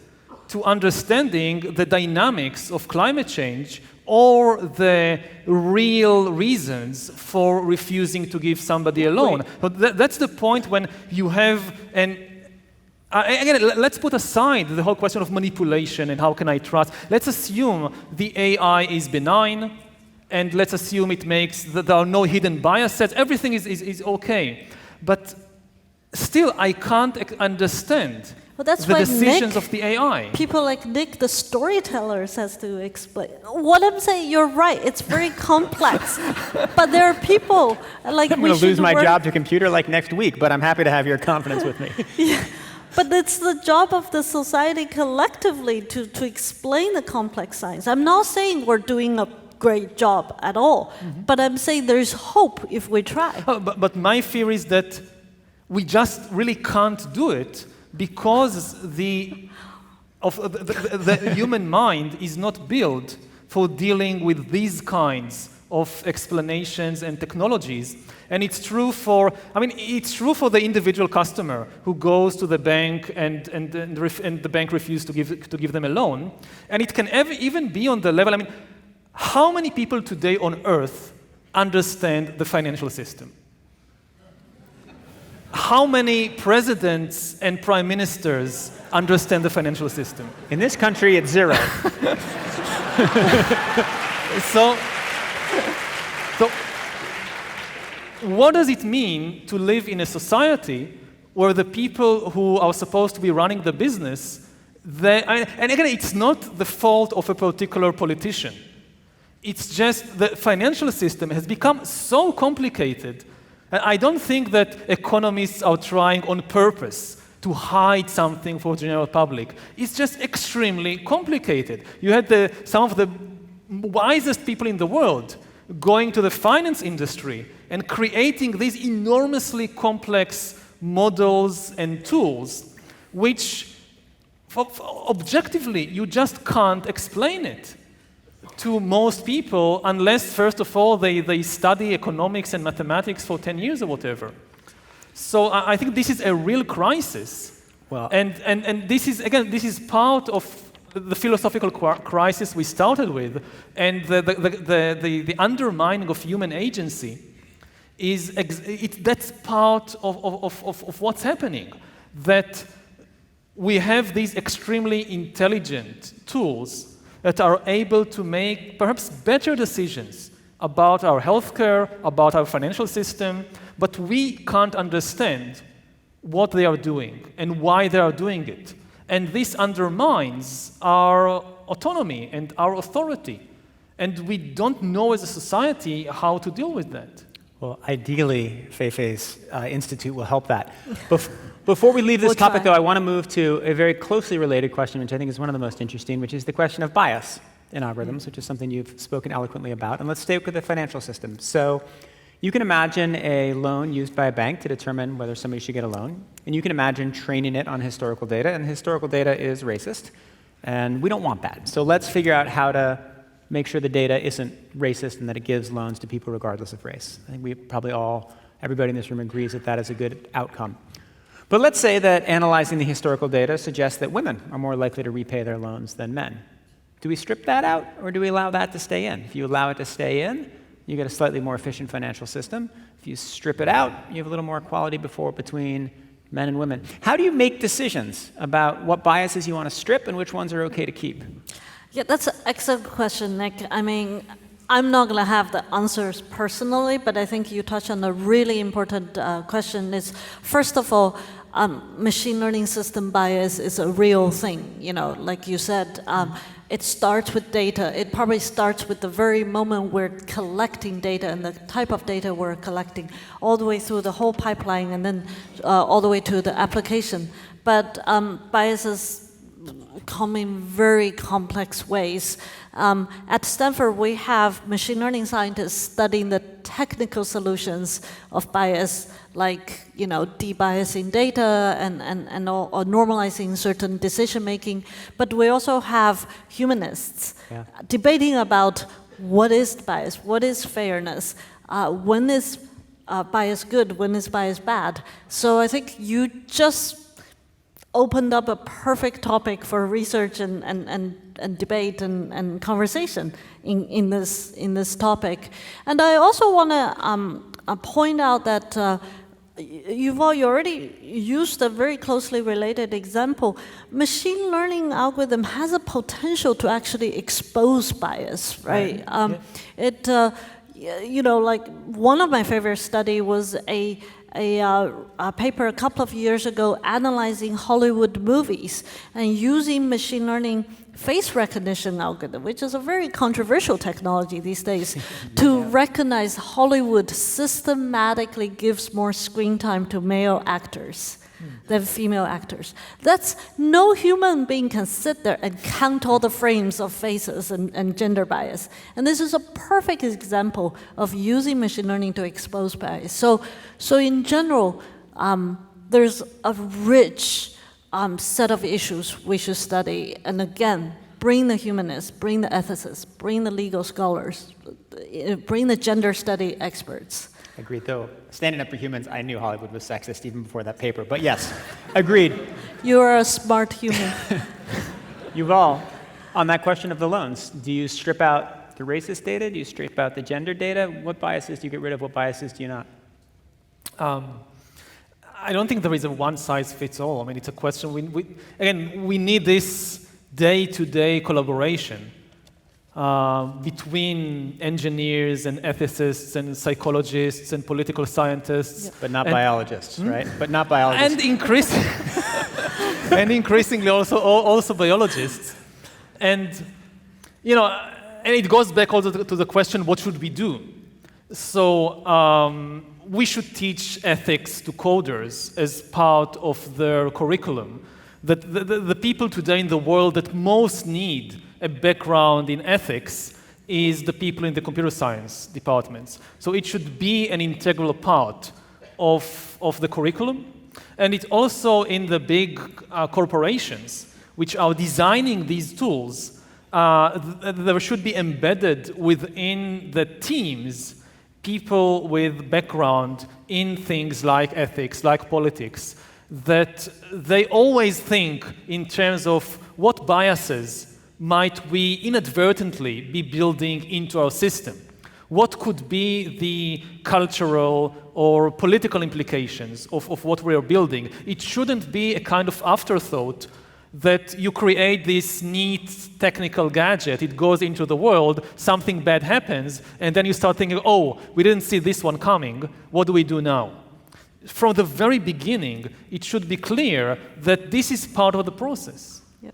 to understanding the dynamics of climate change or the real reasons for refusing to give somebody a loan. But that's the point when you have again, let's put aside the whole question of manipulation and how can I trust. Let's assume the AI is benign, and let's assume it makes that there are no hidden biases. Everything is okay. But still, I can't understand that's the why decisions Nick, of the AI. People like Nick, the storytellers, has to explain. What I'm saying, you're right. It's very complex. But there are people like I'm going to lose my job to computer like next week, but I'm happy to have your confidence with me. Yeah. But it's the job of the society collectively to explain the complex science. I'm not saying we're doing a great job at all, but I'm saying there's hope if we try. Oh, but my fear is that we just really can't do it because the human mind is not built for dealing with these kinds of explanations and technologies. And it's true for, it's true for the individual customer who goes to the bank and the bank refuses to give them a loan. And it can even be on the level, how many people today on Earth understand the financial system? How many presidents and prime ministers understand the financial system? In this country, it's 0. So what does it mean to live in a society where the people who are supposed to be running the business, and again, it's not the fault of a particular politician. It's just the financial system has become so complicated. And I don't think that economists are trying on purpose to hide something for the general public. It's just extremely complicated. You had some of the wisest people in the world going to the finance industry and creating these enormously complex models and tools, which objectively you just can't explain it to most people unless, first of all, they study economics and mathematics for 10 years or whatever. So I think this is a real crisis. Well, and this is, again, this is part of the philosophical crisis we started with, and the undermining of human agency that's part of what's happening. That we have these extremely intelligent tools that are able to make perhaps better decisions about our healthcare, about our financial system, but we can't understand what they are doing and why they are doing it. And this undermines our autonomy and our authority. And we don't know as a society how to deal with that. Well, ideally, Fei-Fei's Institute will help that. Before we leave this topic, though, I want to move to a very closely related question, which I think is one of the most interesting, which is the question of bias in algorithms, which is something you've spoken eloquently about. And let's stay with the financial system. So you can imagine a loan used by a bank to determine whether somebody should get a loan. And you can imagine training it on historical data. And historical data is racist. And we don't want that. So let's figure out how to make sure the data isn't racist and that it gives loans to people regardless of race. I think we probably everybody in this room agrees that that is a good outcome. But let's say that analyzing the historical data suggests that women are more likely to repay their loans than men. Do we strip that out, or do we allow that to stay in? If you allow it to stay in, you get a slightly more efficient financial system. If you strip it out, you have a little more equality between men and women. How do you make decisions about what biases you want to strip and which ones are okay to keep? Yeah, that's an excellent question, Nick. I'm not going to have the answers personally, but I think you touched on a really important question. Is first of all, machine learning system bias is a real thing. Like you said, it starts with data. It probably starts with the very moment we're collecting data and the type of data we're collecting, all the way through the whole pipeline, and then all the way to the application. But biases come in very complex ways. At Stanford, we have machine learning scientists studying the technical solutions of bias, like debiasing data or normalizing certain decision making. But we also have humanists debating about what is bias, what is fairness, when is bias good, when is bias bad. So I think you just opened up a perfect topic for research and debate and conversation in this topic. And I also want to point out that you already used a very closely related example. Machine learning algorithm has a potential to actually expose bias, right? Like one of my favorite study was a paper a couple of years ago analyzing Hollywood movies and using machine learning face recognition algorithm, which is a very controversial technology these days, to recognize Hollywood systematically gives more screen time to male actors than female actors. That's no human being can sit there and count all the frames of faces and gender bias. And this is a perfect example of using machine learning to expose bias. So in general, there's a rich set of issues we should study. And again, bring the humanists, bring the ethicists, bring the legal scholars, bring the gender study experts. Agreed, though. Standing up for humans, I knew Hollywood was sexist even before that paper. But yes, agreed. You're a smart human. Yuval, on that question of the loans, do you strip out the racist data? Do you strip out the gender data? What biases do you get rid of? What biases do you not? I don't think there is a one-size-fits-all. I mean, it's a question. We need this day-to-day collaboration between engineers and ethicists and psychologists and political scientists. But not biologists, right? But not biologists. And increasingly also biologists. And, and it goes back also to the question, what should we do? So we should teach ethics to coders as part of their curriculum. That the people today in the world that most need a background in ethics is the people in the computer science departments. So it should be an integral part of the curriculum. And it's also in the big corporations which are designing these tools, there should be embedded within the teams people with background in things like ethics, like politics, that they always think in terms of what biases might we inadvertently be building into our system? What could be the cultural or political implications of what we are building? It shouldn't be a kind of afterthought that you create this neat technical gadget, it goes into the world, something bad happens, and then you start thinking, oh, we didn't see this one coming, what do we do now? From the very beginning, it should be clear that this is part of the process. Yep.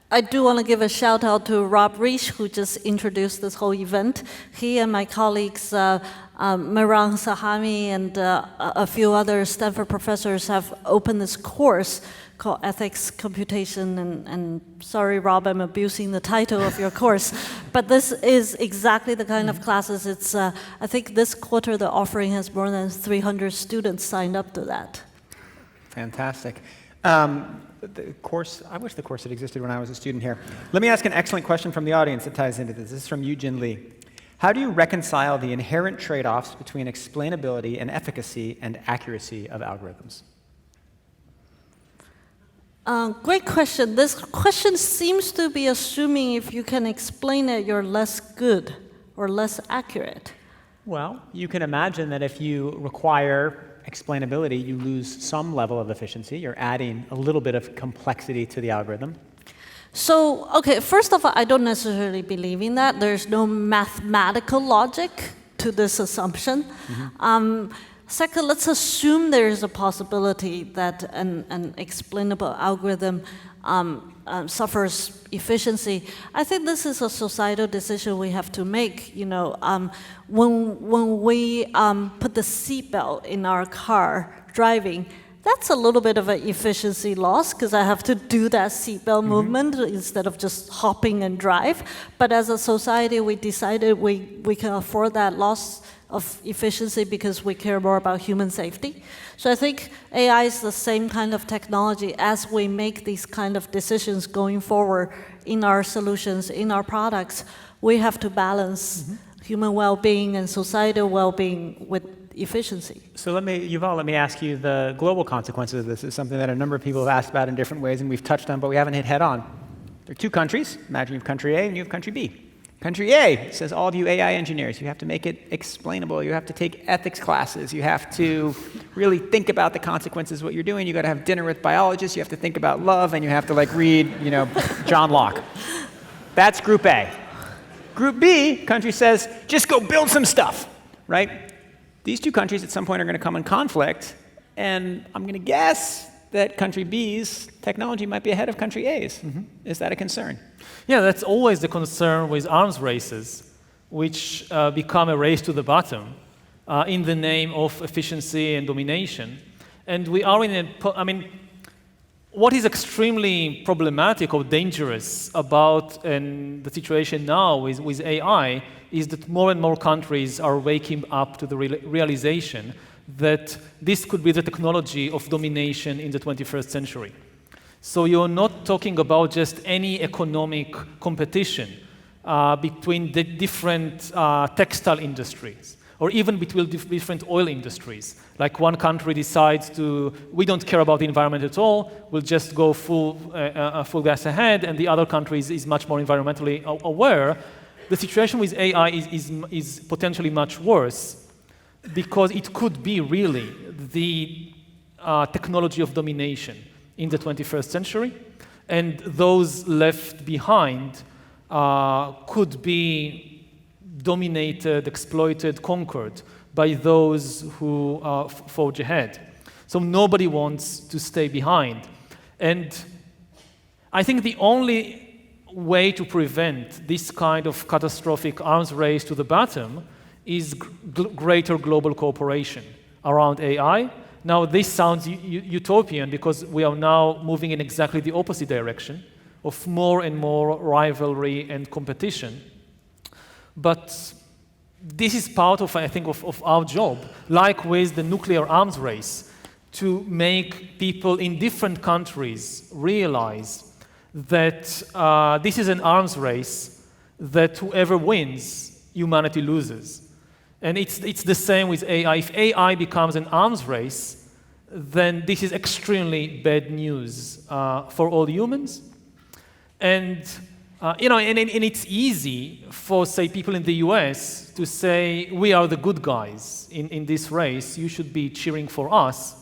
I do want to give a shout out to Rob Reich, who just introduced this whole event. He and my colleagues, Mehrang Sahami and a few other Stanford professors have opened this course called Ethics Computation, and sorry, Rob, I'm abusing the title of your course, but this is exactly the kind of classes. It's, I think this quarter the offering has more than 300 students signed up to that. Fantastic. The course, I wish the course had existed when I was a student here. Let me ask an excellent question from the audience that ties into this. This is from Eugene Lee. How do you reconcile the inherent trade-offs between explainability and efficacy and accuracy of algorithms? Great question. This question seems to be assuming if you can explain it, you're less good or less accurate. Well, you can imagine that if you require explainability, you lose some level of efficiency. You're adding a little bit of complexity to the algorithm. So, okay, first of all, I don't necessarily believe in that. There's no mathematical logic to this assumption. Mm-hmm. Second, let's assume there is a possibility that an explainable algorithm suffers efficiency. I think this is a societal decision we have to make. When we put the seatbelt in our car driving, that's a little bit of an efficiency loss because I have to do that seatbelt movement instead of just hopping and drive. But as a society, we decided we can afford that loss of efficiency because we care more about human safety. So I think AI is the same kind of technology. As we make these kind of decisions going forward in our solutions, in our products, we have to balance human well-being and societal well-being with efficiency. So Yuval, let me ask you the global consequences of this. Is something that a number of people have asked about in different ways, and we've touched on, but we haven't hit head on. There are two countries. Imagine you have country A and you have country B. Country A says, all of you AI engineers, you have to make it explainable. You have to take ethics classes. You have to really think about the consequences of what you're doing. You got to have dinner with biologists. You have to think about love, and you have to read, John Locke. That's Group A. Group B, country says, just go build some stuff, right? These two countries at some point are going to come in conflict, and I'm going to guess that country B's technology might be ahead of country A's. Is that a concern? Yeah, that's always the concern with arms races, which become a race to the bottom in the name of efficiency and domination. And we are what is extremely problematic or dangerous about the situation now with AI is that more and more countries are waking up to the realization that this could be the technology of domination in the 21st century. So you're not talking about just any economic competition between the different textile industries, or even between different oil industries. Like one country decides we don't care about the environment at all, we'll just go full gas ahead, and the other country is much more environmentally aware. The situation with AI is potentially much worse, because it could be really the technology of domination in the 21st century, and those left behind could be dominated, exploited, conquered by those who forge ahead. So nobody wants to stay behind. And I think the only way to prevent this kind of catastrophic arms race to the bottom is greater global cooperation around AI. Now, this sounds utopian because we are now moving in exactly the opposite direction of more and more rivalry and competition. But this is part of, I think, of our job, like with the nuclear arms race, to make people in different countries realize that this is an arms race that whoever wins, humanity loses. And it's the same with AI. If AI becomes an arms race, then this is extremely bad news for all humans. And it's easy for, say, people in the US to say, we are the good guys in this race, you should be cheering for us.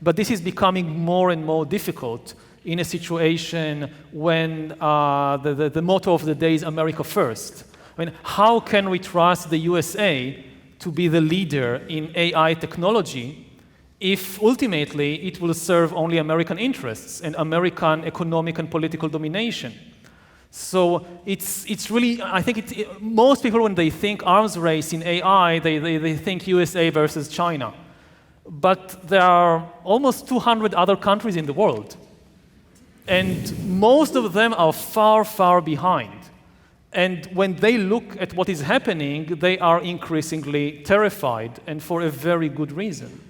But this is becoming more and more difficult in a situation when the motto of the day is America first. I mean, how can we trust the USA to be the leader in AI technology if ultimately it will serve only American interests and American economic and political domination? So it's really, I think most people, when they think arms race in AI, they think USA versus China. But there are almost 200 other countries in the world. And most of them are far, far behind. And when they look at what is happening, they are increasingly terrified, and for a very good reason.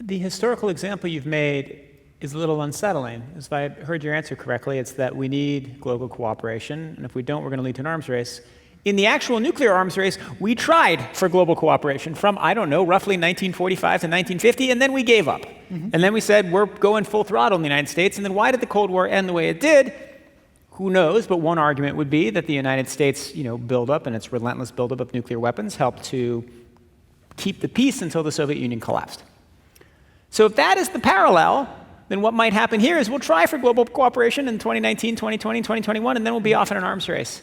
The historical example you've made is a little unsettling. If I heard your answer correctly, it's that we need global cooperation, and if we don't, we're going to lead to an arms race. In the actual nuclear arms race, we tried for global cooperation from, roughly 1945 to 1950, and then we gave up. And then we said, we're going full throttle in the United States, and then why did the Cold War end the way it did? Who knows, but one argument would be that the United States, buildup and its relentless buildup of nuclear weapons helped to keep the peace until the Soviet Union collapsed. So if that is the parallel, then what might happen here is we'll try for global cooperation in 2019, 2020, 2021, and then we'll be off in an arms race.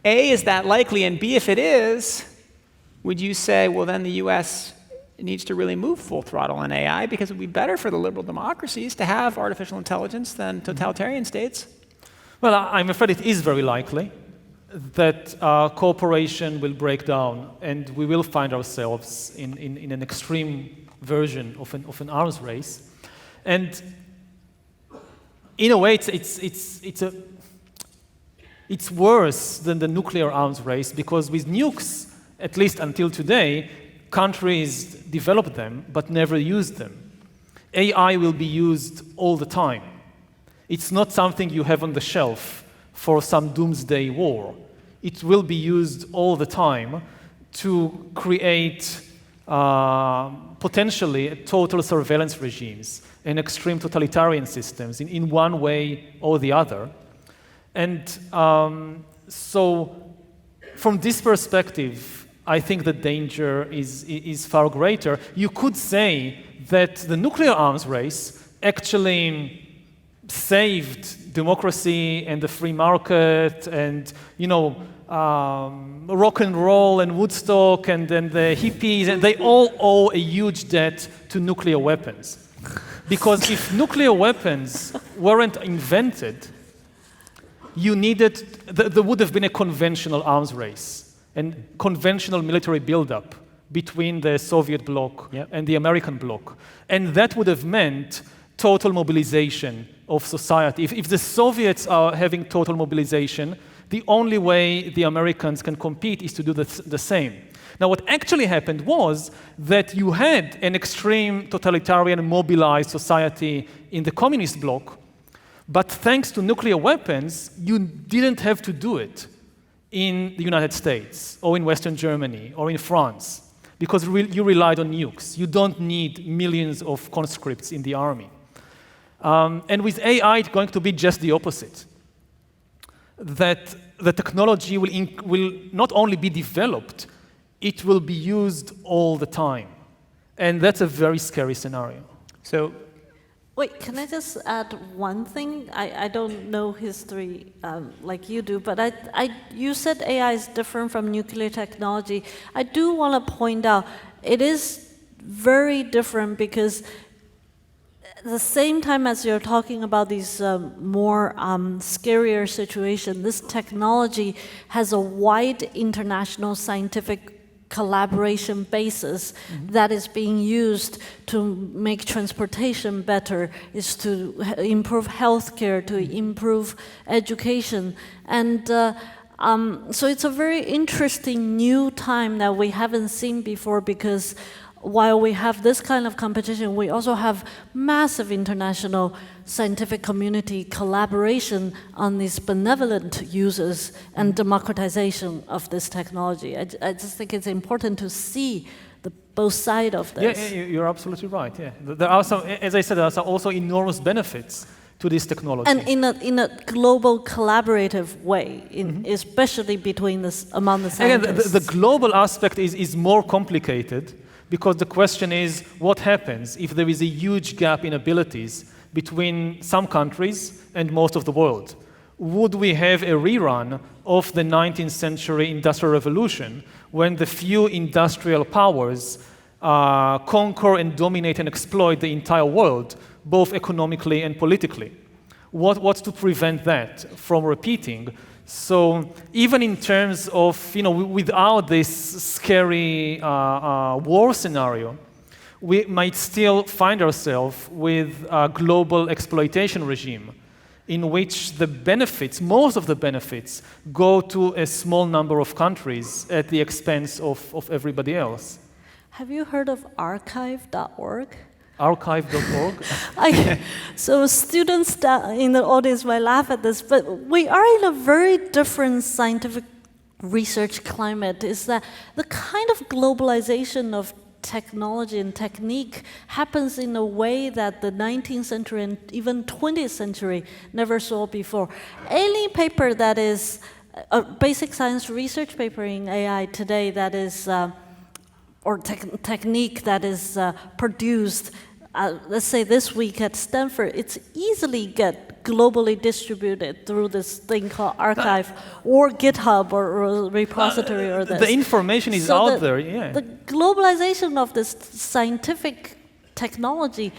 A, is that likely? And B, if it is, would you say, well, then the US needs to really move full throttle on AI because it would be better for the liberal democracies to have artificial intelligence than totalitarian states? Well, I'm afraid it is very likely that cooperation will break down and we will find ourselves in an extreme version of an arms race. And in a way, it's worse than the nuclear arms race, because with nukes, at least until today, countries developed them but never used them. AI will be used all the time. It's not something you have on the shelf for some doomsday war. It will be used all the time to create potentially total surveillance regimes and extreme totalitarian systems in one way or the other. And so from this perspective, I think the danger is far greater. You could say that the nuclear arms race actually saved democracy and the free market and, rock and roll and Woodstock and then the hippies, and they all owe a huge debt to nuclear weapons. Because if nuclear weapons weren't invented, there would have been a conventional arms race and conventional military buildup between the Soviet bloc and the American bloc. And that would have meant total mobilization of society. If the Soviets are having total mobilization, the only way the Americans can compete is to do the same. Now, what actually happened was that you had an extreme totalitarian mobilized society in the communist bloc, but thanks to nuclear weapons, you didn't have to do it in the United States or in Western Germany or in France, because you relied on nukes. You don't need millions of conscripts in the army. And with AI, it's going to be just the opposite. That the technology will not only be developed, it will be used all the time. And that's a very scary scenario. So, wait, can I just add one thing? I don't know history like you do, but you said AI is different from nuclear technology. I do want to point out it is very different because at the same time as you're talking about these more scarier situations, this technology has a wide international scientific collaboration basis that is being used to make transportation better, is to improve healthcare, to improve education. And so it's a very interesting new time that we haven't seen before, because while we have this kind of competition, we also have massive international scientific community collaboration on these benevolent uses and democratization of this technology. I just think it's important to see both sides of this. Yeah, you're absolutely right. Yeah, there are some, as I said, there are also enormous benefits to this technology. And in a global collaborative way, especially among the scientists. Again, the global aspect is more complicated, because the question is, what happens if there is a huge gap in abilities between some countries and most of the world? Would we have a rerun of the 19th century Industrial Revolution, when the few industrial powers conquer and dominate and exploit the entire world, both economically and politically? What's to prevent that from repeating? So even in terms of, without this scary war scenario, we might still find ourselves with a global exploitation regime in which the benefits, most of the benefits, go to a small number of countries at the expense of everybody else. Have you heard of archive.org? Archive.org? So students in the audience might laugh at this, but we are in a very different scientific research climate. Is that the kind of globalization of technology and technique happens in a way that the 19th century and even 20th century never saw before. Any paper that is a basic science research paper in AI today that is or technique that is produced, let's say this week at Stanford, it's easily get globally distributed through this thing called archive or GitHub or repository or this. The information is out there, yeah. The globalization of this scientific technology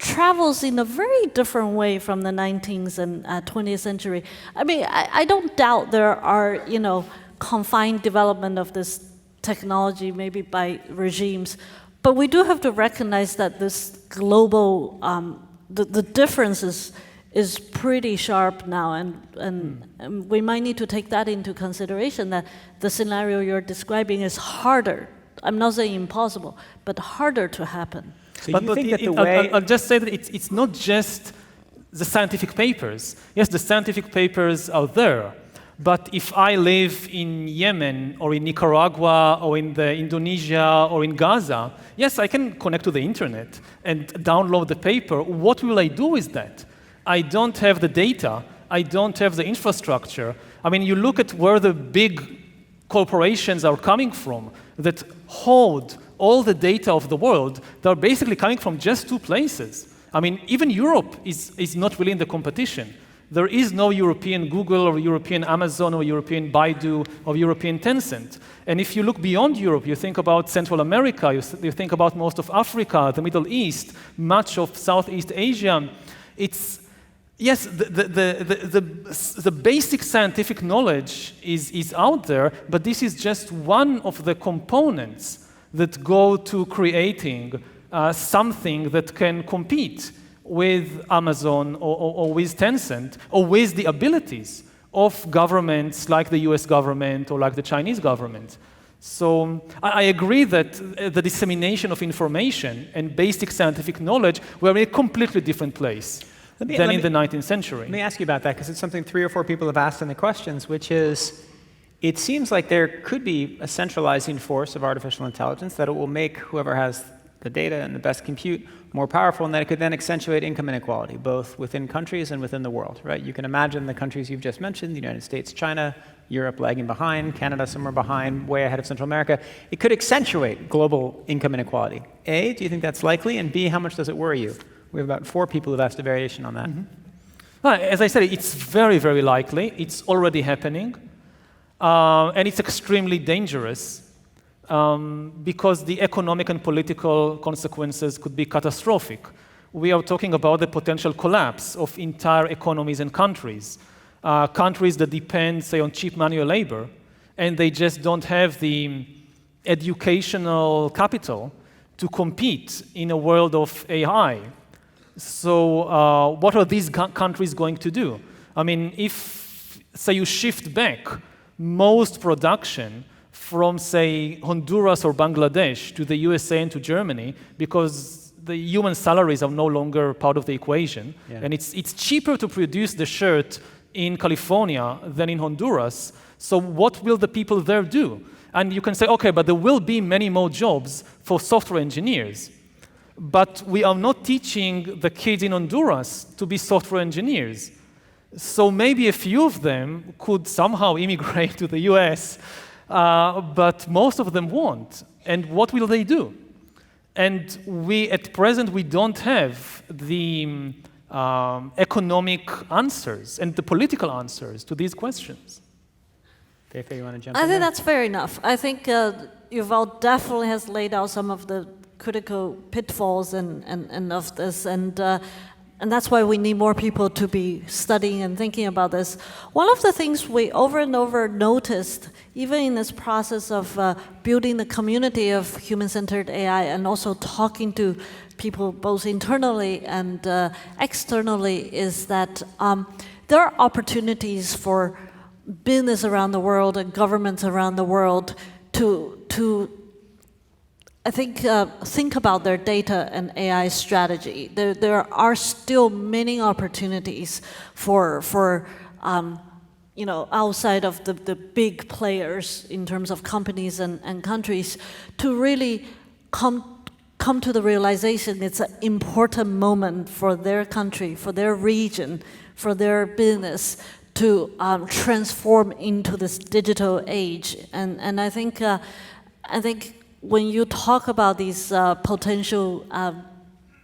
travels in a very different way from the 19th and 20th century. I mean, I don't doubt there are, confined development of this technology, maybe by regimes, but we do have to recognize that this global, the differences is pretty sharp now, and we might need to take that into consideration, that the scenario you're describing is harder. I'm not saying impossible, but harder to happen. So you think that the way... I'll just say that it's not just the scientific papers. Yes, the scientific papers are there, but if I live in Yemen or in Nicaragua or in Indonesia or in Gaza, yes, I can connect to the internet and download the paper. What will I do with that? I don't have the data. I don't have the infrastructure. I mean, you look at where the big corporations are coming from that hold all the data of the world. They're basically coming from just two places. I mean, even Europe is not really in the competition. There is no European Google or European Amazon or European Baidu or European Tencent. And if you look beyond Europe, you think about Central America, you think about most of Africa, the Middle East, much of Southeast Asia. Yes, the basic scientific knowledge is out there, but this is just one of the components that go to creating something that can compete with Amazon or with Tencent or with the abilities of governments like the US government or like the Chinese government. So I agree that the dissemination of information and basic scientific knowledge were in a completely different place than in the 19th century. Let me ask you about that, because it's something 3 or 4 people have asked in the questions, which is, it seems like there could be a centralizing force of artificial intelligence that it will make whoever has the data and the best compute more powerful, and that it could then accentuate income inequality, both within countries and within the world, right? You can imagine the countries you've just mentioned, the United States, China, Europe lagging behind, Canada somewhere behind, way ahead of Central America. It could accentuate global income inequality. A, do you think that's likely? And B, how much does it worry you? We have about 4 people who've asked a variation on that. Well, as I said, it's very, very likely. It's already happening. And it's extremely dangerous because the economic and political consequences could be catastrophic. We are talking about the potential collapse of entire economies and countries. Countries that depend, say, on cheap manual labor, and they just don't have the educational capital to compete in a world of AI. So what are these countries going to do? I mean, if, say, you shift back most production from, say, Honduras or Bangladesh to the USA and to Germany, because the human salaries are no longer part of the equation, and it's cheaper to produce the shirt in California than in Honduras, so what will the people there do? And you can say, okay, but there will be many more jobs for software engineers. But we are not teaching the kids in Honduras to be software engineers. So maybe a few of them could somehow immigrate to the US, but most of them won't. And what will they do? And at present, we don't have the economic answers and the political answers to these questions. Fei-Fei, you want to jump in? I think that's fair enough. I think Yuval definitely has laid out some of the critical pitfalls and of this, and that's why we need more people to be studying and thinking about this. One of the things we over and over noticed, even in this process of building the community of human-centered AI and also talking to people both internally and externally, is that there are opportunities for business around the world and governments around the world to I think about their data and AI strategy. There are still many opportunities for outside of the big players in terms of companies and countries to really come to the realization it's an important moment for their country, for their region, for their business to transform into this digital age. And I think when you talk about these potential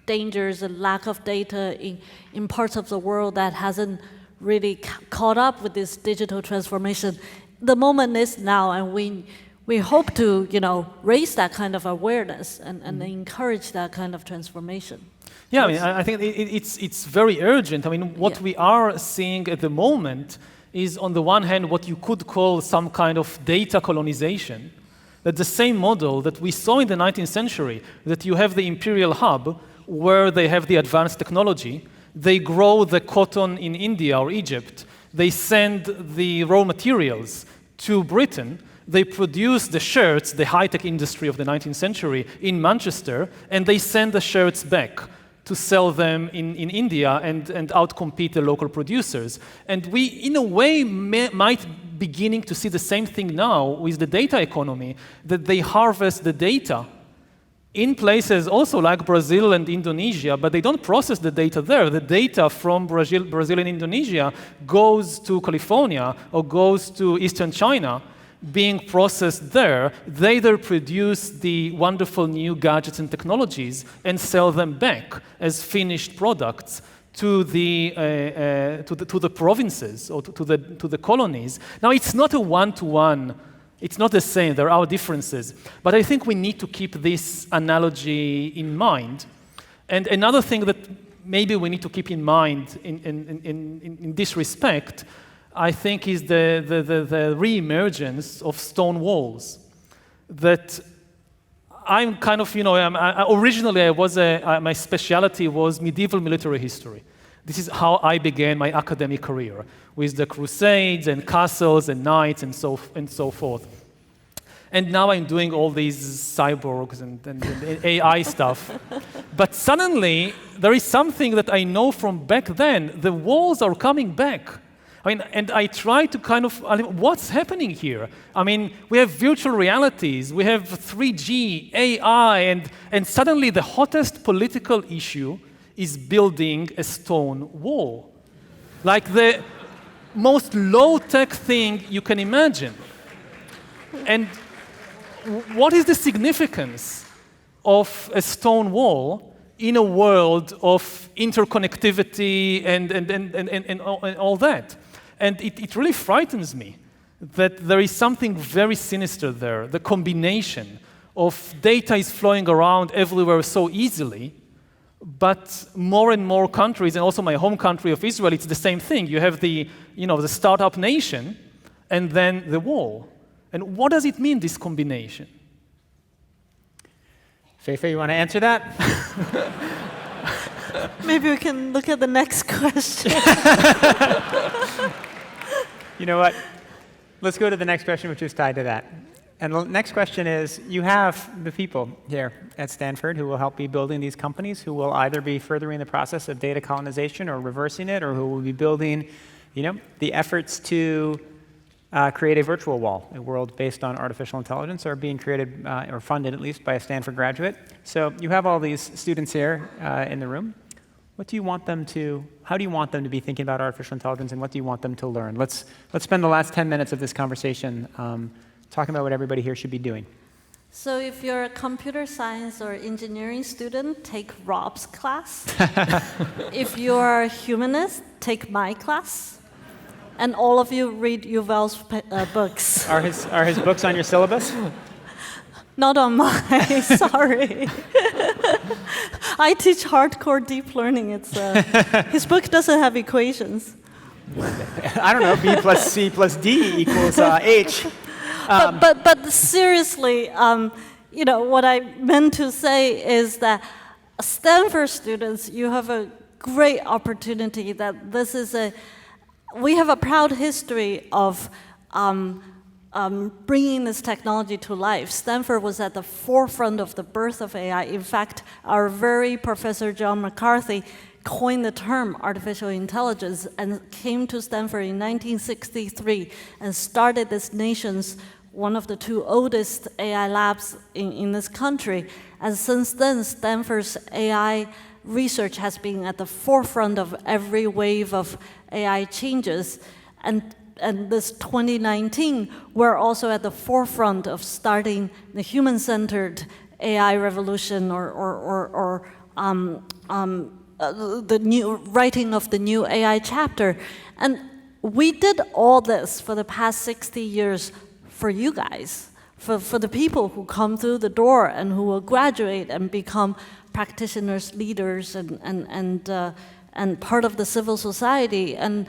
dangers and lack of data in parts of the world that hasn't really caught up with this digital transformation, the moment is now, and we hope to raise that kind of awareness and encourage that kind of transformation. Yeah, I mean, I think it's very urgent. I mean, what we are seeing at the moment is, on the one hand, what you could call some kind of data colonization. That the same model that we saw in the 19th century, that you have the imperial hub where they have the advanced technology, They grow the cotton in India or Egypt. They send the raw materials to Britain. They produce the shirts, the high-tech industry of the 19th century, in Manchester, and they send the shirts back to sell them in India and outcompete the local producers. And we, in a way, might beginning to see the same thing now with the data economy, that they harvest the data in places also like Brazil and Indonesia, but they don't process the data there. The data from Brazil and Indonesia goes to California or goes to Eastern China, being processed there. They either produce the wonderful new gadgets and technologies and sell them back as finished products to the provinces or to the colonies. Now, it's not a one-to-one. It's not the same. There are differences. But I think we need to keep this analogy in mind. And another thing that maybe we need to keep in mind in this respect, I think, is the re-emergence of stone walls. That I'm kind of, originally my specialty was medieval military history. This is how I began my academic career, with the Crusades and castles and knights and so forth. And now I'm doing all these cyborgs and AI stuff. But suddenly, there is something that I know from back then. The walls are coming back. And I try to what's happening here? We have virtual realities, we have 3G, AI, and suddenly the hottest political issue is building a stone wall. Like the most low-tech thing you can imagine. And what is the significance of a stone wall in a world of interconnectivity and all that? And it really frightens me that there is something very sinister there. The combination of data is flowing around everywhere so easily, but more and more countries, and also my home country of Israel, it's the same thing. You have the startup nation and then the wall. And what does it mean, this combination? Fei-Fei, you want to answer that? Maybe we can look at the next question. You know what? Let's go to the next question, which is tied to that. And the next question is, you have the people here at Stanford who will help be building these companies, who will either be furthering the process of data colonization or reversing it, or who will be building, the efforts to create a virtual wall, a world based on artificial intelligence, are being created, or funded at least, by a Stanford graduate. So you have all these students here in the room. How do you want them to be thinking about artificial intelligence, and what do you want them to learn? Let's spend the last 10 minutes of this conversation talking about what everybody here should be doing. So if you're a computer science or engineering student, take Rob's class. If you're a humanist, take my class. And all of you read Yuval's books. Are his books on your syllabus? Not on mine, sorry. I teach hardcore deep learning. His book doesn't have equations. I don't know, B plus C plus D equals H. But seriously, what I meant to say is that Stanford students, you have a great opportunity. That we have a proud history of bringing this technology to life. Stanford was at the forefront of the birth of AI. In fact, our very Professor John McCarthy coined the term artificial intelligence and came to Stanford in 1963 and started this nation's one of the two oldest AI labs in this country. And since then, Stanford's AI research has been at the forefront of every wave of AI changes. And this 2019, we're also at the forefront of starting the human-centered AI revolution, or the new writing of the new AI chapter. And we did all this for the past 60 years for you guys, for the people who come through the door and who will graduate and become practitioners, leaders, and part of the civil society. And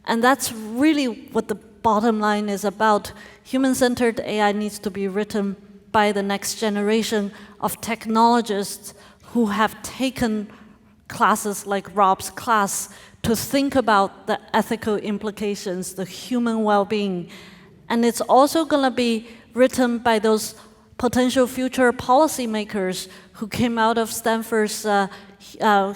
that's really what the bottom line is about. Human-centered AI needs to be written by the next generation of technologists who have taken classes like Rob's class to think about the ethical implications, the human well-being. And it's also going to be written by those potential future policymakers who came out of Stanford's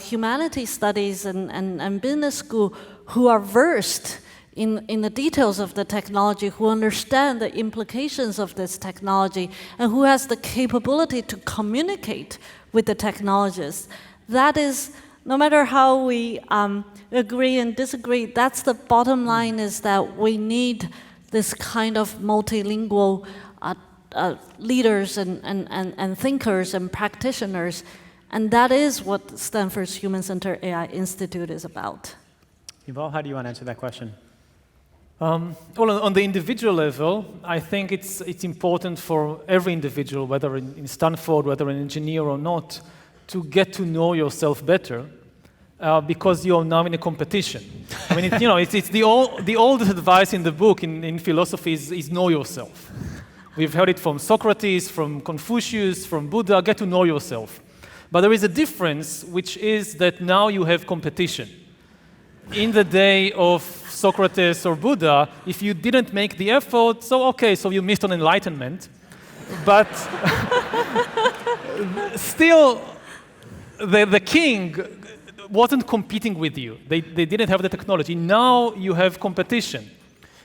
humanities studies and business school, who are versed in the details of the technology, who understand the implications of this technology, and who has the capability to communicate with the technologists. That is, no matter how we agree and disagree, that's the bottom line, is that we need this kind of multilingual leaders and thinkers and practitioners. And that is what Stanford's Human-Centered AI Institute is about. Yuval, how do you want to answer that question? Well, on the individual level, I think it's important for every individual, whether in Stanford, whether an engineer or not, to get to know yourself better, because you're now in a competition. I mean, it's the oldest advice in the book in philosophy is know yourself. We've heard it from Socrates, from Confucius, from Buddha. Get to know yourself. But there is a difference, which is that now you have competition. In the day of Socrates or Buddha, if you didn't make the effort, so you missed on enlightenment. But still, the king wasn't competing with you. They didn't have the technology. Now you have competition.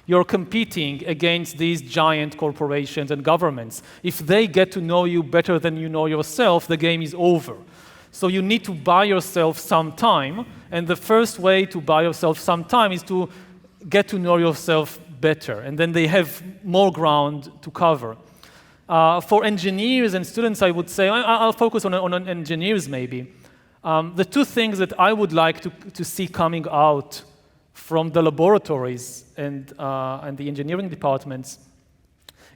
You're competing against these giant corporations and governments. If they get to know you better than you know yourself, the game is over. So you need to buy yourself some time, and the first way to buy yourself some time is to get to know yourself better, and then they have more ground to cover. For engineers and students, I would say, I'll focus on engineers maybe. The two things that I would like to see coming out from the laboratories and the engineering departments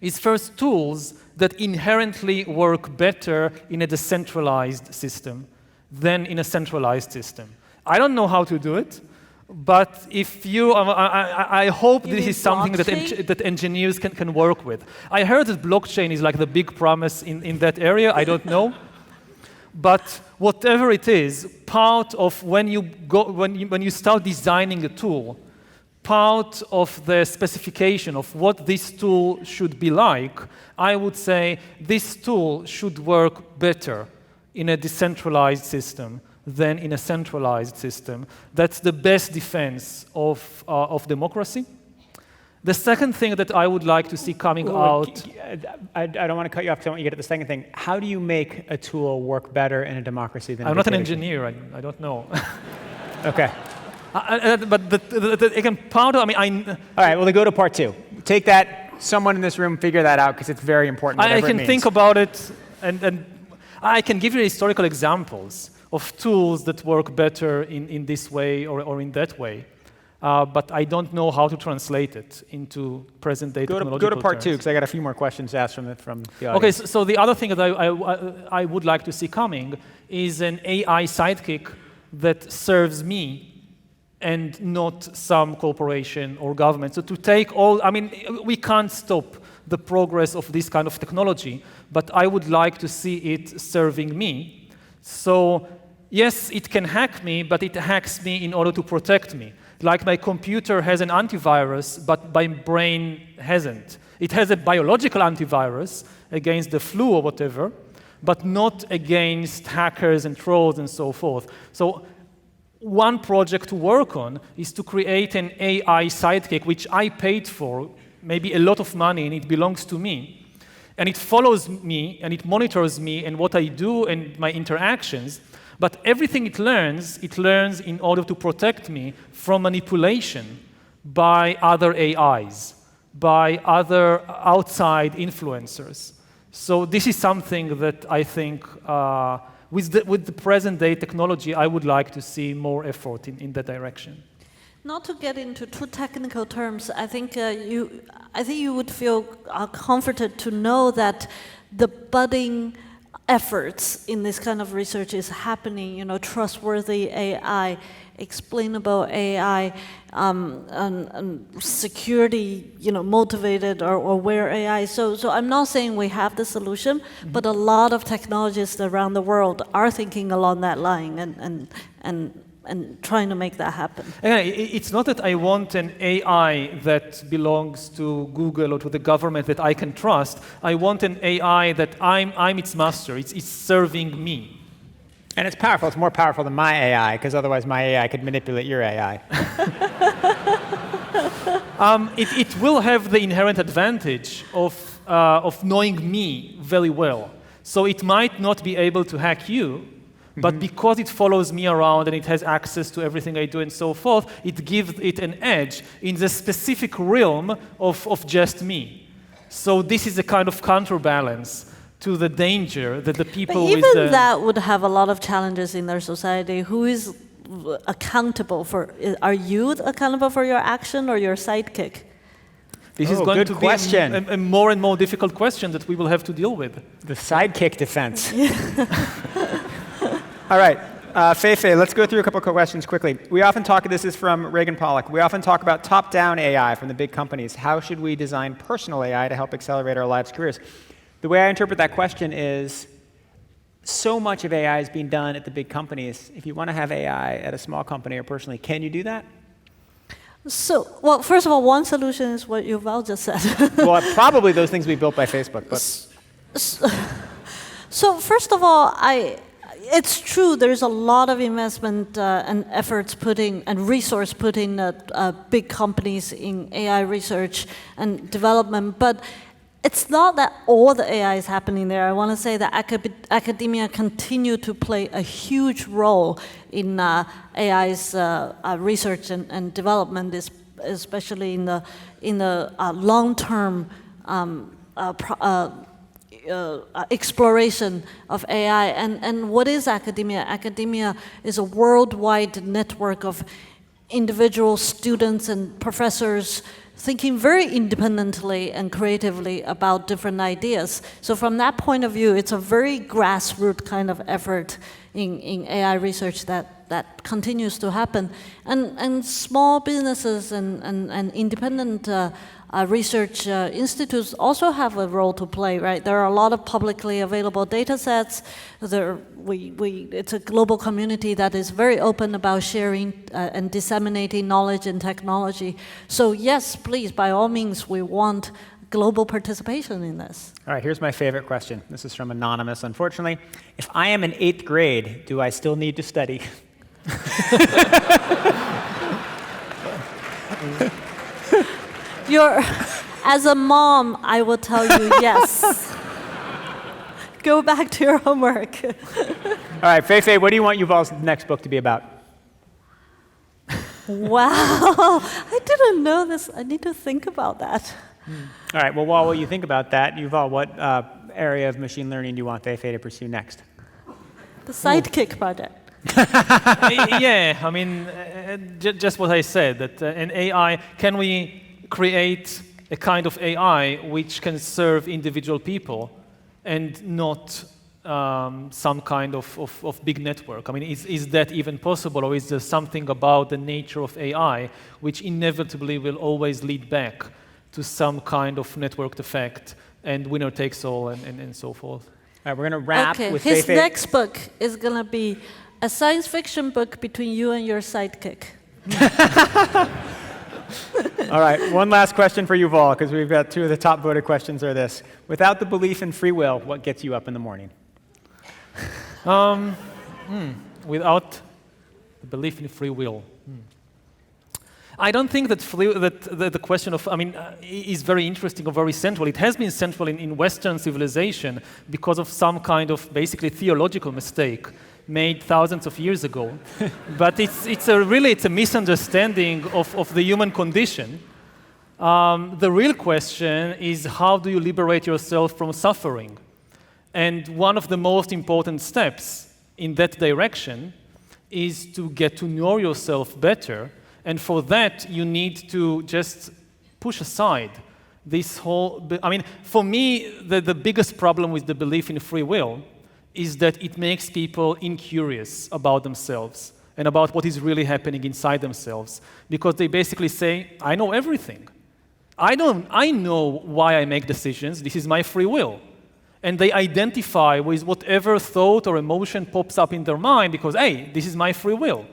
is first tools that inherently work better in a decentralized system than in a centralized system. I don't know how to do it, but if you, I hope this is something that engineers can work with. I heard that blockchain is like the big promise in that area. I don't know. But whatever it is, part of when you start designing a tool, part of the specification of what this tool should be like, I would say this tool should work better in a decentralized system than in a centralized system. That's the best defense of democracy. The second thing that I would like to see coming out... I don't want to cut you off because I want you to get to the second thing. How do you make a tool work better in a democracy than a dictatorship? I'm not an engineer. I don't know. Okay. But again, part of... All right, well, to go to part two. Take that, someone in this room figure that out, because it's very important, I can think about it, and I can give you historical examples of tools that work better in this way or in that way. But I don't know how to translate it into present-day technological Go to part terms. two, because I got a few more questions asked from the audience. Okay, so the other thing that I would like to see coming is an AI sidekick that serves me and not some corporation or government. So to take all, we can't stop the progress of this kind of technology, but I would like to see it serving me. So yes, it can hack me, but it hacks me in order to protect me. Like my computer has an antivirus, but my brain hasn't. It has a biological antivirus against the flu or whatever, but not against hackers and trolls and so forth. So one project to work on is to create an AI sidekick, which I paid for, maybe a lot of money, and it belongs to me. And it follows me, and it monitors me and what I do and my interactions. But everything it learns in order to protect me from manipulation by other AIs, by other outside influencers. So this is something that I think, with the present-day technology, I would like to see more effort in that direction. Not to get into too technical terms, I think you would feel comforted to know that the budding efforts in this kind of research is happening, trustworthy AI, explainable AI, and security, motivated or aware AI. So I'm not saying we have the solution, but a lot of technologists around the world are thinking along that line, and trying to make that happen. Again, it's not that I want an AI that belongs to Google or to the government that I can trust. I want an AI that I'm its master. It's serving me. And it's powerful. It's more powerful than my AI, because otherwise my AI could manipulate your AI. It will have the inherent advantage of knowing me very well. So it might not be able to hack you, but because it follows me around and it has access to everything I do and so forth, it gives it an edge in the specific realm of just me. So this is a kind of counterbalance to the danger that the people but with even that would have a lot of challenges in their society. Who is accountable for? Are you accountable for your action or your sidekick? This is going good to question. be a more and more difficult question that we will have to deal with. The sidekick defense. All right, Fei-Fei, let's go through a couple of questions quickly. We often talk, this is from Reagan Pollack, we often talk about top-down AI from the big companies. How should we design personal AI to help accelerate our lives' careers? The way I interpret that question is, so much of AI is being done at the big companies. If you want to have AI at a small company or personally, can you do that? So, well, first of all, one solution is what Yuval just said. Well, probably those things we built by Facebook. But So first of all, it's true there's a lot of investment and efforts and resource put in big companies in AI research and development, but it's not that all the AI is happening there. I want to say that academia continue to play a huge role in AI's research and development, especially in the long-term exploration of AI. And what is academia? Academia is a worldwide network of individual students and professors thinking very independently and creatively about different ideas. So from that point of view, it's a very grassroots kind of effort in AI research that continues to happen. And small businesses and independent research institutes also have a role to play, right? There are a lot of publicly available data sets. It's a global community that is very open about sharing and disseminating knowledge and technology. So yes, please, by all means, we want global participation in this. all right, here's my favorite question. This is from Anonymous, unfortunately. If I am in 8th grade, do I still need to study? As a mom, I will tell you yes. Go back to your homework. All right, Fei-Fei, what do you want Yuval's next book to be about? Wow, I didn't know this. I need to think about that. All right, well, while you think about that, Yuval, what area of machine learning do you want Fei-Fei to pursue next? The Sidekick project. Yeah, I mean, just what I said, that an AI, can we create a kind of AI which can serve individual people and not some kind of big network? I mean, is that even possible, or is there something about the nature of AI which inevitably will always lead back to some kind of networked effect and winner takes all and so forth? All right, we're going to wrap with his Fei-Fei. next book is going to be a science fiction book between you and your sidekick. All right, one last question for Yuval, because we've got two of the top voted questions are this. Without the belief in free will, what gets you up in the morning? Without the belief in free will. I don't think that the question of, is very interesting or very central. It has been central in Western civilization because of some kind of basically theological mistake made thousands of years ago. But it's a misunderstanding of the human condition. The real question is, how do you liberate yourself from suffering? And one of the most important steps in that direction is to get to know yourself better. And for that, you need to just push aside this whole... for me, the biggest problem with the belief in free will is that it makes people incurious about themselves and about what is really happening inside themselves. Because they basically say, I know everything. I know why I make decisions. This is my free will. and they identify with whatever thought or emotion pops up in their mind because, hey, this is my free will.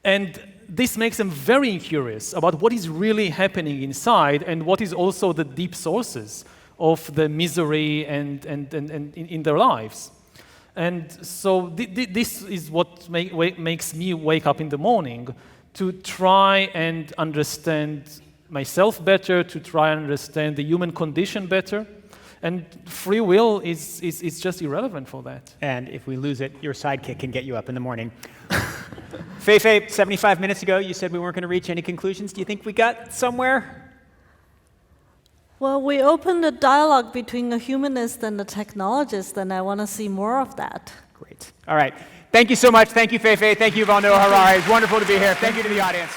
And this makes them very curious about what is really happening inside and what is also the deep sources of the misery and in their lives. And so this is what makes me wake up in the morning to try and understand myself better, to try and understand the human condition better. And free will is just irrelevant for that. And if we lose it, your sidekick can get you up in the morning. Fei-Fei, 75 minutes ago, you said we weren't going to reach any conclusions. Do you think we got somewhere? Well, we opened a dialogue between a humanist and a technologist, and I want to see more of that. Great. All right. Thank you so much. Thank you, Fei-Fei. Thank you, Yuval Noah Harari. It's wonderful to be here. Thank you to the audience.